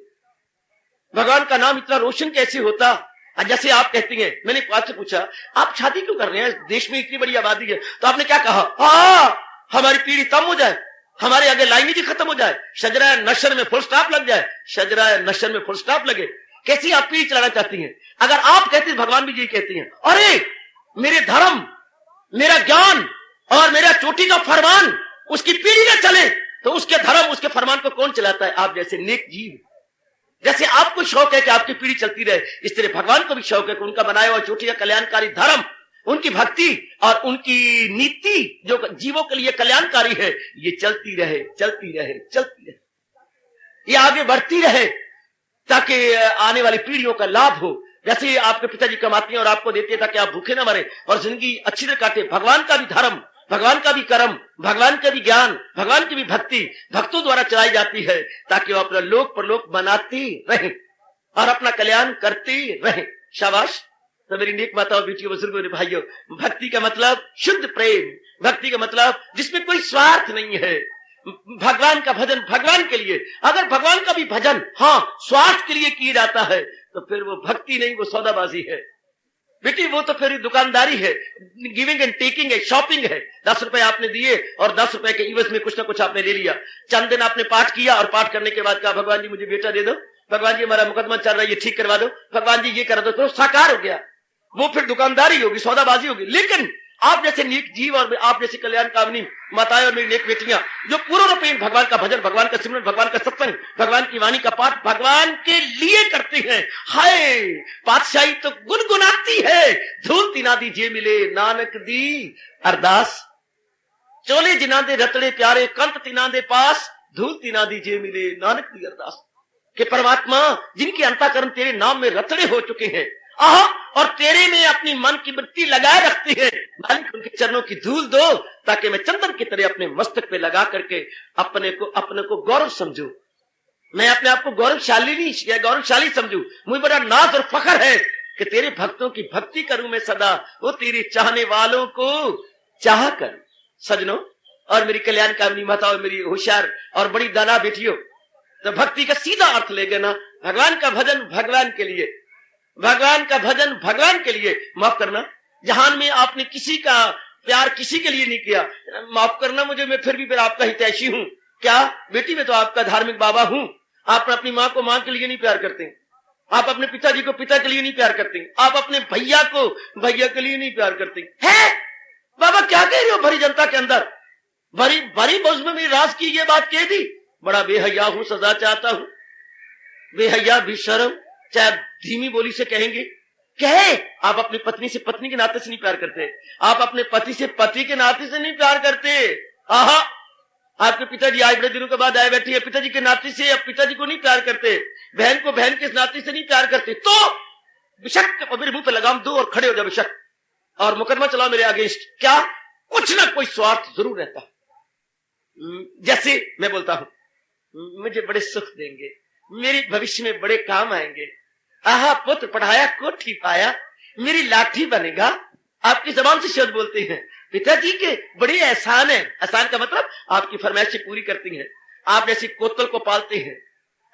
भगवान का नाम इतना रोशन कैसे होता। जैसे आप कहती हैं, मैंने पास से पूछा, आप शादी क्यों कर रहे हैं, देश में इतनी बड़ी आबादी है, तो आपने क्या कहा, हाँ हमारी पीढ़ी कम हो जाए, हमारे आगे लाइनें ही खत्म हो जाए, शजरा नशर में फुल स्टॉप लग जाए, शजरा नशर में फुल स्टॉप लगे। कैसी आप पीढ़ी चलाना चाहती हैं। अगर आप कहती हैं, भगवान भी यही कहती हैं, अरे मेरे धर्म, मेरा ज्ञान और मेरा चोटी का फरमान उसकी पीढ़ी न चले, तो उसके धर्म, उसके फरमान को कौन चलाता है। आप जैसे नेक जीव, जैसे आपको शौक है कि आपकी पीढ़ी चलती रहे, इस तरह भगवान को भी शौक है कि उनका बनाया हुआ चोटी का कल्याणकारी धर्म, उनकी भक्ति और उनकी नीति जो जीवों के लिए कल्याणकारी है, ये चलती रहे, चलती रहे, चलती रहे, ये आगे बढ़ती रहे, ताकि आने वाली पीढ़ियों का लाभ हो। जैसे आपके पिताजी कमाते हैं और आपको देते हैं, ताकि आप भूखे ना मरे और जिंदगी अच्छी तरह काटे। भगवान का भी धर्म, भगवान का भी कर्म, भगवान का भी ज्ञान, भगवान की भी भक्ति भक्तों द्वारा चलाई जाती है, ताकि वो अपना लोक परलोक बनाती रहे और अपना कल्याण करती रहे। शाबाश। तो मेरी नेक माताओं, बेटियों, बुजुर्गों, भाइयों, भक्ति का मतलब शुद्ध प्रेम, भक्ति का मतलब जिसमें कोई स्वार्थ नहीं है, भगवान का भजन भगवान के लिए। अगर भगवान का भी भजन हाँ स्वार्थ के लिए किया जाता है, तो फिर वो भक्ति नहीं, वो सौदाबाजी है बेटी, वो तो फिर दुकानदारी है, गिविंग एंड टेकिंग है, शॉपिंग है। 10 रुपए आपने दिए और 10 रुपए के इवज में कुछ ना कुछ आपने ले लिया। चंद दिन आपने पाठ किया और पाठ करने के बाद कहा, भगवान जी मुझे बेटा दे दो, भगवान जी हमारा मुकदमा चल रहा है, ये ठीक करवा दो, भगवान जी ये करा दो, तो साकार हो गया। वो फिर दुकानदारी होगी, सौदाबाजी होगी। लेकिन आप जैसे नेक जीव और आप जैसे कल्याण कामनी माताएं और मेरी नेक बेटियां, जो पूर्ण रूपेण भगवान का भजन, भगवान का सिमरन, भगवान का सत्संग, भगवान की वाणी का पाठ भगवान के लिए करते हैं। हाय पातशाही तो गुनगुनाती है, धूल तिना दी जे मिले नानक दी अरदास, चोले जिना दे रतड़े प्यारे कंत तिना दे पास, धूल तिना दी जे मिले नानक दी अरदास। के परमात्मा जिनके अंतःकरण तेरे नाम में रतड़े हो चुके हैं और तेरे में अपनी मन की वृत्ति लगाए रखती है, मालिक उनके चरणों की धूल दो, ताकि मैं चंदन की तरह अपने मस्तक पे लगा करके अपने को गौरव समझू। मैं अपने आप को गौरवशाली नहीं, गौरवशाली समझू। मुझे बड़ा नाज और फखर है कि तेरे भक्तों की भक्ति करूं मैं सदा, वो तेरे चाहने वालों को चाह कर। सजनों और मेरी कल्याण कामनी माताओं, मेरी होशियार और बड़ी दाना बेटियों, तो भक्ति का सीधा अर्थ ले ना, भगवान का भजन भगवान के लिए, भगवान का भजन भगवान के लिए। माफ करना, जहान में आपने किसी का प्यार किसी के लिए नहीं किया, माफ करना मुझे, मैं फिर भी फिर आपका हितैषी हूं क्या बेटी, मैं तो आपका धार्मिक बाबा हूं। आप अपनी माँ को माँ के लिए नहीं प्यार करते, आप अपने पिताजी को पिता के लिए नहीं प्यार करते, आप अपने भैया को भैया के लिए नहीं प्यार करते हैं। बाबा क्या कह रहे हो, भरी जनता के अंदर, भरी भरी बौज में मेरी राज की ये बात कह दी। बड़ा बेहया हूं, सजा चाहता हूं, बेहया भी शर्म, चाहे आप धीमी बोली से कहेंगे, कहे आप अपनी पत्नी से पत्नी के नाते से नहीं प्यार करते, आप अपने पति से पति के नाते से नहीं प्यार करते। आहा, आपके पिताजी आज बड़े दिनों के बाद आए बैठे हैं, पिताजी के नाते से आप पिताजी को नहीं प्यार करते, बहन को बहन के नाते से नहीं प्यार करते, तो बेशक मेरे मुंह पे लगाम दो और खड़े हो जाओ बेशक, और मुकदमा चलाओ मेरे अगेंस्ट। क्या? कुछ ना कोई स्वार्थ जरूर रहता है। जैसे मैं बोलता हूं, मुझे बड़े सुख देंगे, मेरे भविष्य में बड़े काम आएंगे, आहा पुत्र पढ़ाया कोठी पाया, मेरी लाठी बनेगा। आपकी जबान से शब्द बोलते हैं, पिताजी के बड़े एहसान है। एहसान का मतलब आपकी फरमाइशें पूरी करती हैं, आप जैसे कोतल को पालते हैं,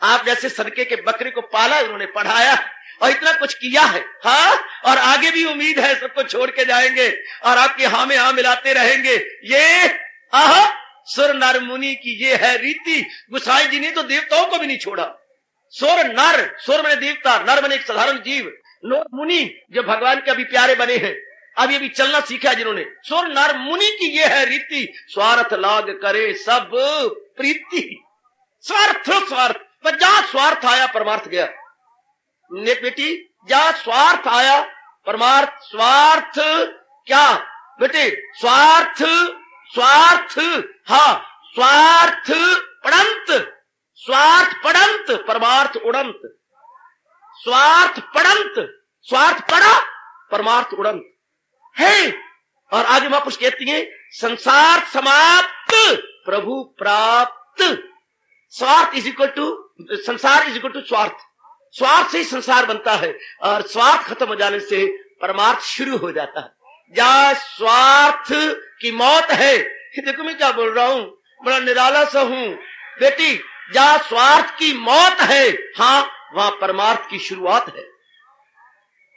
आप जैसे सदके के बकरे को पाला, उन्होंने पढ़ाया और इतना कुछ किया है। हाँ, और आगे भी उम्मीद है सबको छोड़ के जाएंगे और आपकी हाँ में हाँ मिलाते रहेंगे। ये आहा सुर नर मुनि की ये है रीति। गोसाई जी ने तो देवताओं को भी नहीं छोड़ा। सुर नर, सुर मैंने देवता, नर मैंने एक साधारण जीव, नर मुनि जो भगवान के अभी प्यारे बने हैं, अभी अभी चलना सीखा है जिन्होंने। सुर नर मुनि की ये है रीति, स्वार्थ लाग करे सब प्रीति। स्वार्थ स्वार्थ, पर जहां स्वार्थ आया परमार्थ गया। नेक बेटी, जहां स्वार्थ आया परमार्थ, स्वार्थ क्या बेटे? स्वार्थ स्वार्थ, हाँ स्वार्थ पड़ंत, स्वार्थ पड़ंत परमार्थ उड़ंत। स्वार्थ पड़ंत, स्वार्थ पड़ा परमार्थ उड़ंत है। और आगे महापुरुष कहती हैं, संसार समाप्त प्रभु प्राप्त। स्वार्थ इज इक्वल टू संसार इज इक्वल टू स्वार्थ। स्वार्थ से ही संसार बनता है और स्वार्थ खत्म हो जाने से परमार्थ शुरू हो जाता है। जहां स्वार्थ की मौत है, देखो मैं क्या बोल रहा हूं, बड़ा निराला सा हूं बेटी, जहां स्वार्थ की मौत है, हाँ वहां परमार्थ की शुरुआत है।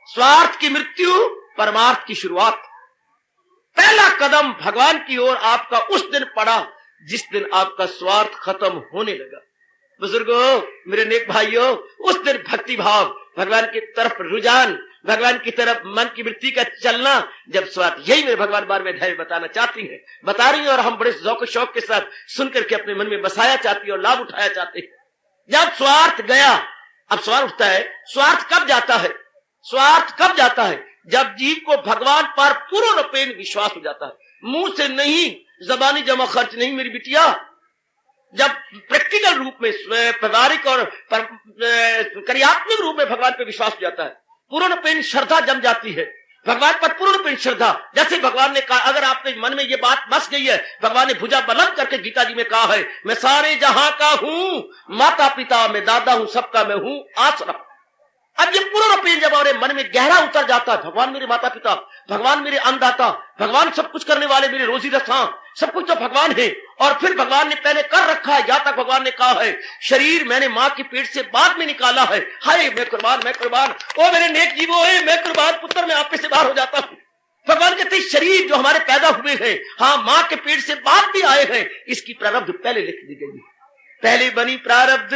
स्वार्थ की मृत्यु, परमार्थ की शुरुआत। पहला कदम भगवान की ओर आपका उस दिन पड़ा जिस दिन आपका स्वार्थ खत्म होने लगा। बुजुर्गों, मेरे नेक भाइयों, उस दिन भक्ति भाव, भगवान की तरफ रुझान, भगवान की तरफ मन की वृत्ति का चलना, जब स्वार्थ, यही मेरे भगवान बार में अध्याय बताना चाहती हैं, बता रही हैं और हम बड़े ज़ौक़ शौक के साथ सुनकर के अपने मन में बसाया चाहती है और लाभ उठाया चाहते हैं। जब स्वार्थ गया, अब स्वार्थ उठता है। स्वार्थ कब जाता है? स्वार्थ कब जाता है? जब जीव को भगवान पर पूर्ण रूपेण विश्वास हो जाता है, मुंह से नहीं, जबानी जमा खर्च नहीं मेरी बिटिया। जब प्रैक्टिकल रूप में, व्यवहारिक और क्रियात्मक रूप में भगवान पे विश्वास हो जाता है, पूर्ण रूपेण श्रद्धा जम जाती है, भगवान पर पूर्ण रूपेण श्रद्धा। जैसे भगवान ने कहा, अगर आपके मन में ये बात बस गई है, भगवान ने भुजा बुलंद करके गीता जी में कहा है, मैं सारे जहां का हूं, माता पिता मैं दादा हूं, सबका मैं हूं आश्रम। अब ये पूर्ण रूपेण जब हमारे मन में गहरा उतर जाता है, भगवान मेरे माता पिता, भगवान मेरे अन्नदाता, भगवान सब कुछ करने वाले, मेरे रोजी रखा, सब कुछ तो भगवान है। और फिर भगवान ने पहले कर रखा है, जहां तक भगवान ने कहा है, शरीर मैंने मां के पेट से बाद में निकाला है, हाय मैं कुर्बान, मैं कुर्बान, ओ मेरे नेक जीवो है, मैं कुर्बान, पुत्र मैं आप पे से बाहर हो जाता हूं। भगवान कहते शरीर जो हमारे पैदा हुए हैं, हाँ मां के पेट से बाद भी आए हैं, इसकी प्रारब्ध पहले लिख दी गई है। पहले बनी प्रारब्ध,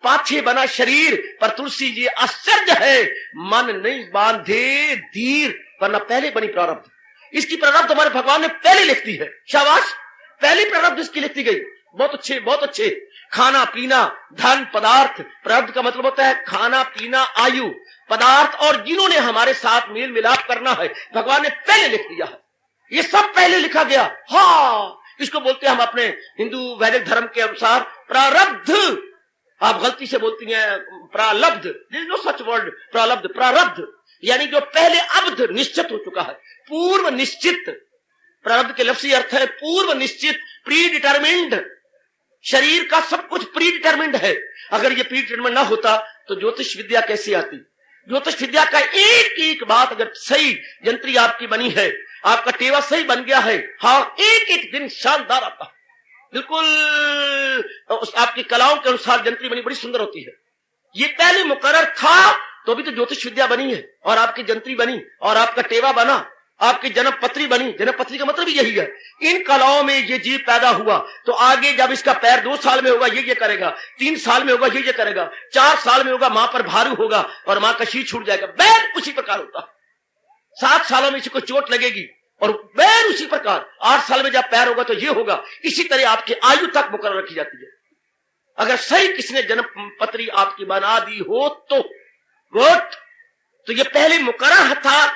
पाछे बना शरीर। पर तुलसी जी आश्चर्य है, मन नहीं बांधे धीर, वरना पहले बनी प्रारब्ध। इसकी प्रारब्ध हमारे भगवान ने पहले लिख दी है। शाबाश, पहली प्रारब्ध इसकी लिख दी गई। बहुत अच्छे, बहुत अच्छे। खाना पीना, धन, पदार्थ। प्रारब्ध का मतलब होता है खाना पीना, आयु, पदार्थ, और जिन्होंने हमारे साथ मेल मिलाप करना है, भगवान ने पहले लिख दिया है। ये सब पहले लिखा गया। हाँ, इसको बोलते हैं हम अपने हिंदू वैदिक धर्म के अनुसार प्रारब्ध। आप गलती से बोलती हैं प्रालब्ध, नो सच वर्ड प्रालब्ध। प्रारब्ध यानी जो पहले अब्ध निश्चित हो चुका है, पूर्व निश्चित। प्रारब्ध के लफ्ज़ी अर्थ है पूर्व निश्चित, प्री डिटरमिन्ड। शरीर का सब कुछ प्री डिटरमिन्ड है। अगर ये प्री डिटरमिन्ड ना होता तो ज्योतिष विद्या कैसे आती? ज्योतिष विद्या का एक एक बात अगर सही जंत्री आपकी बनी है, आपका टेवा सही बन गया है, हाँ एक एक दिन शानदार आता है, बिल्कुल आपकी कलाओं के अनुसार जंत्री बनी, बड़ी सुंदर होती है। ये पहले मुकर्रर था तो भी तो ज्योतिष विद्या बनी है, और आपकी जंत्री बनी, और आपका टेवा बना, आपकी जन्म पत्री बनी। जन्म पत्री का मतलब यही है, इन कलाओं में ये जीव पैदा हुआ तो आगे जब इसका पैर 2 साल में होगा ये करेगा, 3 साल में होगा ये करेगा, 4 साल में होगा मां पर भारू होगा और मां का शीर छूट जाएगा। बैल उसी प्रकार होता है। 7 सालों में इसको चोट लगेगी और बैल उसी प्रकार। 8 साल में जब पैर होगा तो ये होगा। इसी तरह आपकी आयु तक मुकर्रर रखी जाती है। अगर सही किसने जन्म पत्री आपकी बना दी हो तो गुड। तो ये पहले मुकर्रर था।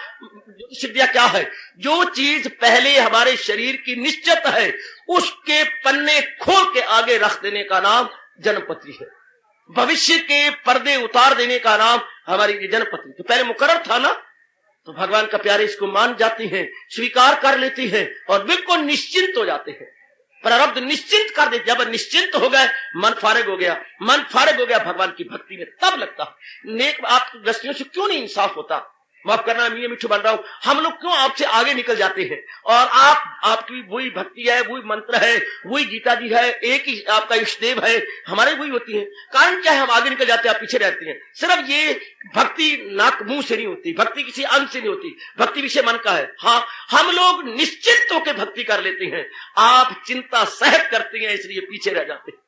सिद्धिया क्या है? जो चीज पहले हमारे शरीर की निश्चित है उसके पन्ने खोल के आगे रख देने का नाम जन्मपत्री है। भविष्य के पर्दे उतार देने का नाम हमारी जन्मपत्री। तो पहले मुकर्रर था ना, तो भगवान का प्यारे इसको मान जाती हैं, स्वीकार कर लेती हैं और बिल्कुल निश्चिंत हो जाते हैं। प्रारब्ध निश्चिंत कर देते। जब निश्चिंत हो गए, मन फारिग हो गया, मन फारिग हो गया भगवान की भक्ति में, तब लगता नेक। आपकी दृष्टियों से क्यों नहीं इंसाफ होता? माफ करना, मैं मिठू बन रहा हूं। हम लोग क्यों आपसे आगे निकल जाते हैं और आपकी वही भक्ति है, वही मंत्र है, वही गीता जी है, एक ही आपका इष्ट देव है, हमारे वही होती है। कारण क्या है? हम आगे निकल जाते हैं, आप पीछे रहते हैं। सिर्फ ये भक्ति नाक मुंह से नहीं होती, भक्ति किसी अंग से नहीं होती, भक्ति विषय मन का है। हाँ, हम लोग निश्चित होकर भक्ति कर लेते हैं, आप चिंता सहज करते हैं, इसलिए पीछे रह जाते हैं।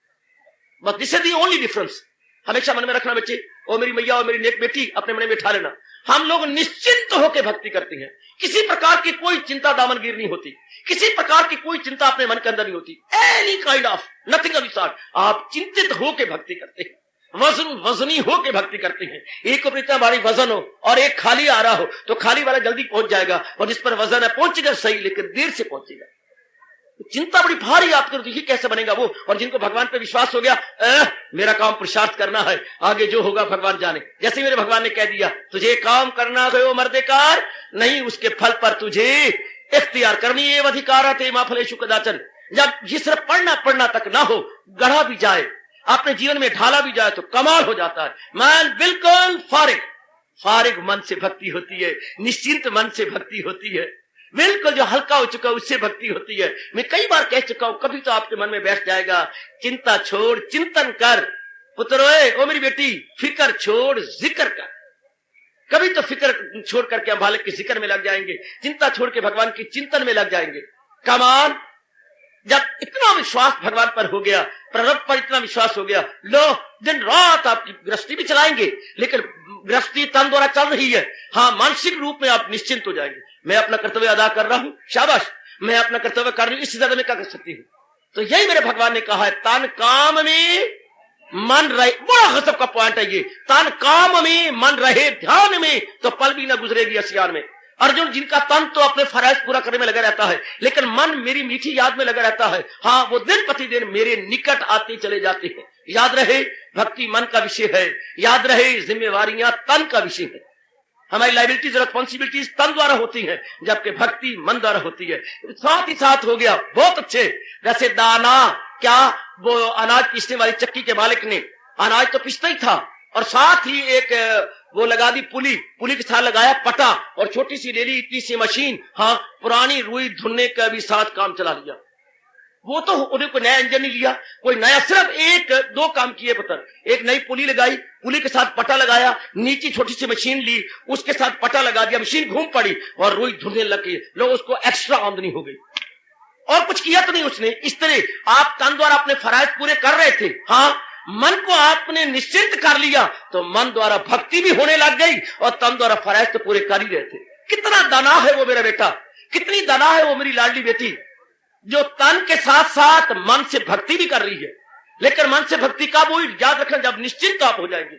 बस this is the only difference. हमेशा मन में रखना बच्चे, ओ मेरी मैया, ओ मेरी नेक बेटी, अपने मन में बिठा लेना। हम लोग निश्चिंत होकर भक्ति करते हैं, किसी प्रकार की कोई चिंता दामनगीर नहीं होती, किसी प्रकार की कोई चिंता अपने मन के अंदर नहीं होती। Any kind of nothing of sort. आप चिंतित होकर भक्ति करते हैं, वजनी होकर भक्ति करते हैं। एक ऊपर इतना भारी वजन हो और एक खाली आ रहा हो तो खाली वाला जल्दी पहुंच जाएगा और जिस पर वजन है पहुंचेगा सही, लेकिन देर से पहुंचेगा। चिंता बड़ी भारी आपको, देखिए कैसे बनेगा वो। और जिनको भगवान पे विश्वास हो गया, मेरा काम पुरुषार्थ करना है, आगे जो होगा भगवान जाने। जैसे मेरे भगवान ने कह दिया तुझे काम करना है मर्देकार नहीं, उसके फल पर तुझे इख्तियार करनी है अधिकार थे माँ फलेशु कदाचन। जब ये सिर्फ पढ़ना तक ना हो, गढ़ा भी जाए, अपने जीवन में ढाला भी जाए तो कमाल हो जाता है। मन बिल्कुल फारिग मन से भक्ति होती है, निश्चिंत मन से भक्ति होती है, बिल्कुल जो हल्का हो चुका उससे भक्ति होती है। मैं कई बार कह चुका हूं, कभी तो आपके मन में बैठ जाएगा, चिंता छोड़ चिंतन कर पुत्रोए, ओ मेरी बेटी, फिक्र छोड़ जिक्र कर। कभी तो फिक्र छोड़ करके हम मालिक के जिक्र में लग जाएंगे, चिंता छोड़ के भगवान की चिंतन में लग जाएंगे। कमान, जब इतना विश्वास भगवान पर हो गया, प्रारब्ध पर इतना विश्वास हो गया, लो दिन रात आपकी गृहस्थी भी चलाएंगे, लेकिन गृहस्थी तन द्वारा चल रही है। हाँ, मानसिक रूप में आप निश्चिंत हो जाएंगे। मैं अपना कर्तव्य अदा कर रहा हूं, शाबाश, मैं अपना कर्तव्य कर रही हूं, इससे ज्यादा मैं क्या कर सकती हूँ? तो यही मेरे भगवान ने कहा है, तन काम में मन रहे। बड़ा गजब का पॉइंट है ये, तन काम में मन रहे ध्यान में तो पल भी ना गुजरेगी असियान में। अर्जुन, जिनका तन तो अपने फराइज पूरा करने में लगा रहता है, लेकिन मन मेरी मीठी याद में लगा रहता है, हाँ, वो दिन प्रतिदिन मेरे निकट आते चले जाते हैं। याद रहे, भक्ति मन का विषय है, याद रहे, जिम्मेवारियां तन का विषय है। हमारी लाइबिलिटीज रिस्पॉन्सिबिलिटीज तन द्वारा होती है, जबकि भक्ति मन द्वारा होती है। साथ ही साथ हो गया, बहुत अच्छे। जैसे दाना, क्या वो अनाज पीसने वाली चक्की के मालिक ने अनाज तो पीसता ही था और साथ ही एक वो लगा दी पुली के साथ लगाया पटा और छोटी सी ले ली इतनी सी मशीन, हाँ, पुरानी रुई धुलने का भी साथ काम चला लिया। वो तो उन्हें कोई नया इंजन नहीं लिया, कोई नया, सिर्फ एक दो काम किए पुत्र। एक नई पुली लगाई, पुली के साथ पटा लगाया, नीचे छोटी सी मशीन ली, उसके साथ पटा लगा दिया, मशीन घूम पड़ी और रुई धुलने लगी। लोग उसको एक्स्ट्रा आमदनी हो गई और कुछ किया तो नहीं उसने। इस तरह आप तन द्वारा अपने फराइज पूरे कर रहे थे, हाँ, मन को आपने निश्चिंत कर लिया तो मन द्वारा भक्ति भी होने लग गई और तन द्वारा फराइज तो पूरे कर ही रहे थे। कितना दाना है वो मेरा बेटा, कितनी दाना है वो मेरी लाडली बेटी, जो तन के साथ साथ मन से भक्ति भी कर रही है। लेकिन मन से भक्ति का वो याद रखना, जब निश्चिंत आप हो जाएंगे।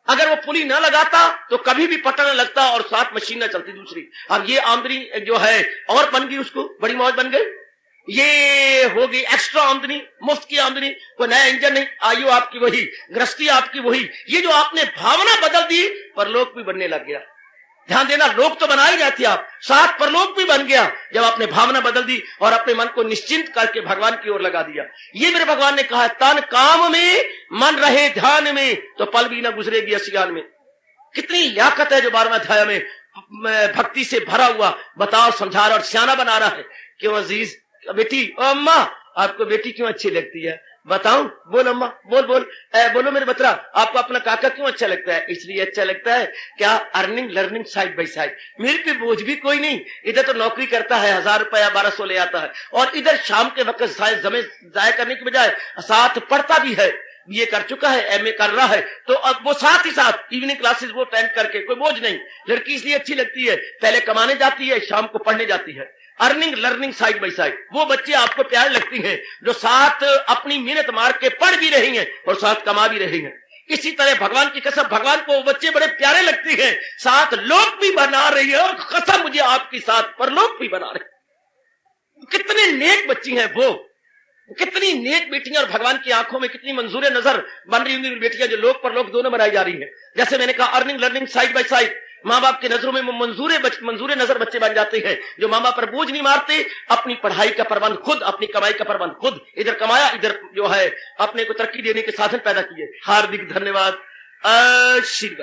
अगर वो पुली ना लगाता तो कभी भी पता न लगता और साथ मशीन न चलती दूसरी। अब ये आमदनी जो है और बन गई, उसको बड़ी मौज बन गई, ये हो गई एक्स्ट्रा आमदनी, मुफ्त की आमदनी, कोई नया इंजन नहीं, आयु आपकी वही, गृहस्थी आपकी वही। ये जो आपने भावना बदल दी, परलोक भी बनने लग गया। ध्यान देना, लोक तो बना ही रहे थे आप, साथ परलोक भी बन गया जब आपने भावना बदल दी और अपने मन को निश्चिंत करके भगवान की ओर लगा दिया। ये मेरे भगवान ने कहा, तन काम में मन रहे ध्यान में तो पल भी ना गुजरेगी असियान में। कितनी लियाकत है जो 12वें अध्याय में भक्ति से भरा हुआ बताओ, समझा रहा और सियाना बना रहा है। क्यों अजीज बेटी, ओ अम्मा, आपको बेटी क्यों अच्छी लगती है? बताऊं? बोल अम्मा, बोल बोलो मेरे बतरा, आपको अपना काका क्यों अच्छा लगता है? इसलिए अच्छा लगता है क्या, earning learning side by side. मेरे पे बोझ भी कोई नहीं, इधर तो नौकरी करता है, 1000 रुपया 1200 ले आता है, और इधर शाम के वक्त समय जाया करने की बजाय साथ पढ़ता भी है, बीए कर चुका है, एमए कर रहा है, तो अब वो साथ ही साथ इवनिंग क्लासेस वो अटेंड करके, कोई बोझ नहीं। लड़की इसलिए अच्छी लगती है, पहले कमाने जाती है, शाम को पढ़ने जाती है। Earning learning side by side. वो बच्चे आपको प्यार लगती हैं जो साथ अपनी मेहनत मार के पढ़ भी रही हैं और साथ कमा भी रही हैं। इसी तरह भगवान की कसम, भगवान को वो बच्चे बड़े प्यारे लगते हैं, साथ लोक भी बना रही है और कसम मुझे आपकी साथ परलोक भी बना रही है। कितने नेक बच्ची हैं वो, कितनी नेक बेटियां, और भगवान की आंखों में कितनी मंजूर नजर बन रही होंगी बेटियां जो लोक परलोक दोनों बनाई जा रही है। जैसे मैंने कहा earning learning side by side, माँ बाप की नजरों में मंजूरे नजर बच्चे बन जाते हैं जो माँ बाप पर बोझ नहीं मारते, अपनी पढ़ाई का प्रबंध खुद, अपनी कमाई का प्रबंध खुद, इधर कमाया इधर जो है अपने को तरक्की देने के साधन पैदा किए। हार्दिक धन्यवाद, आशीर्वाद।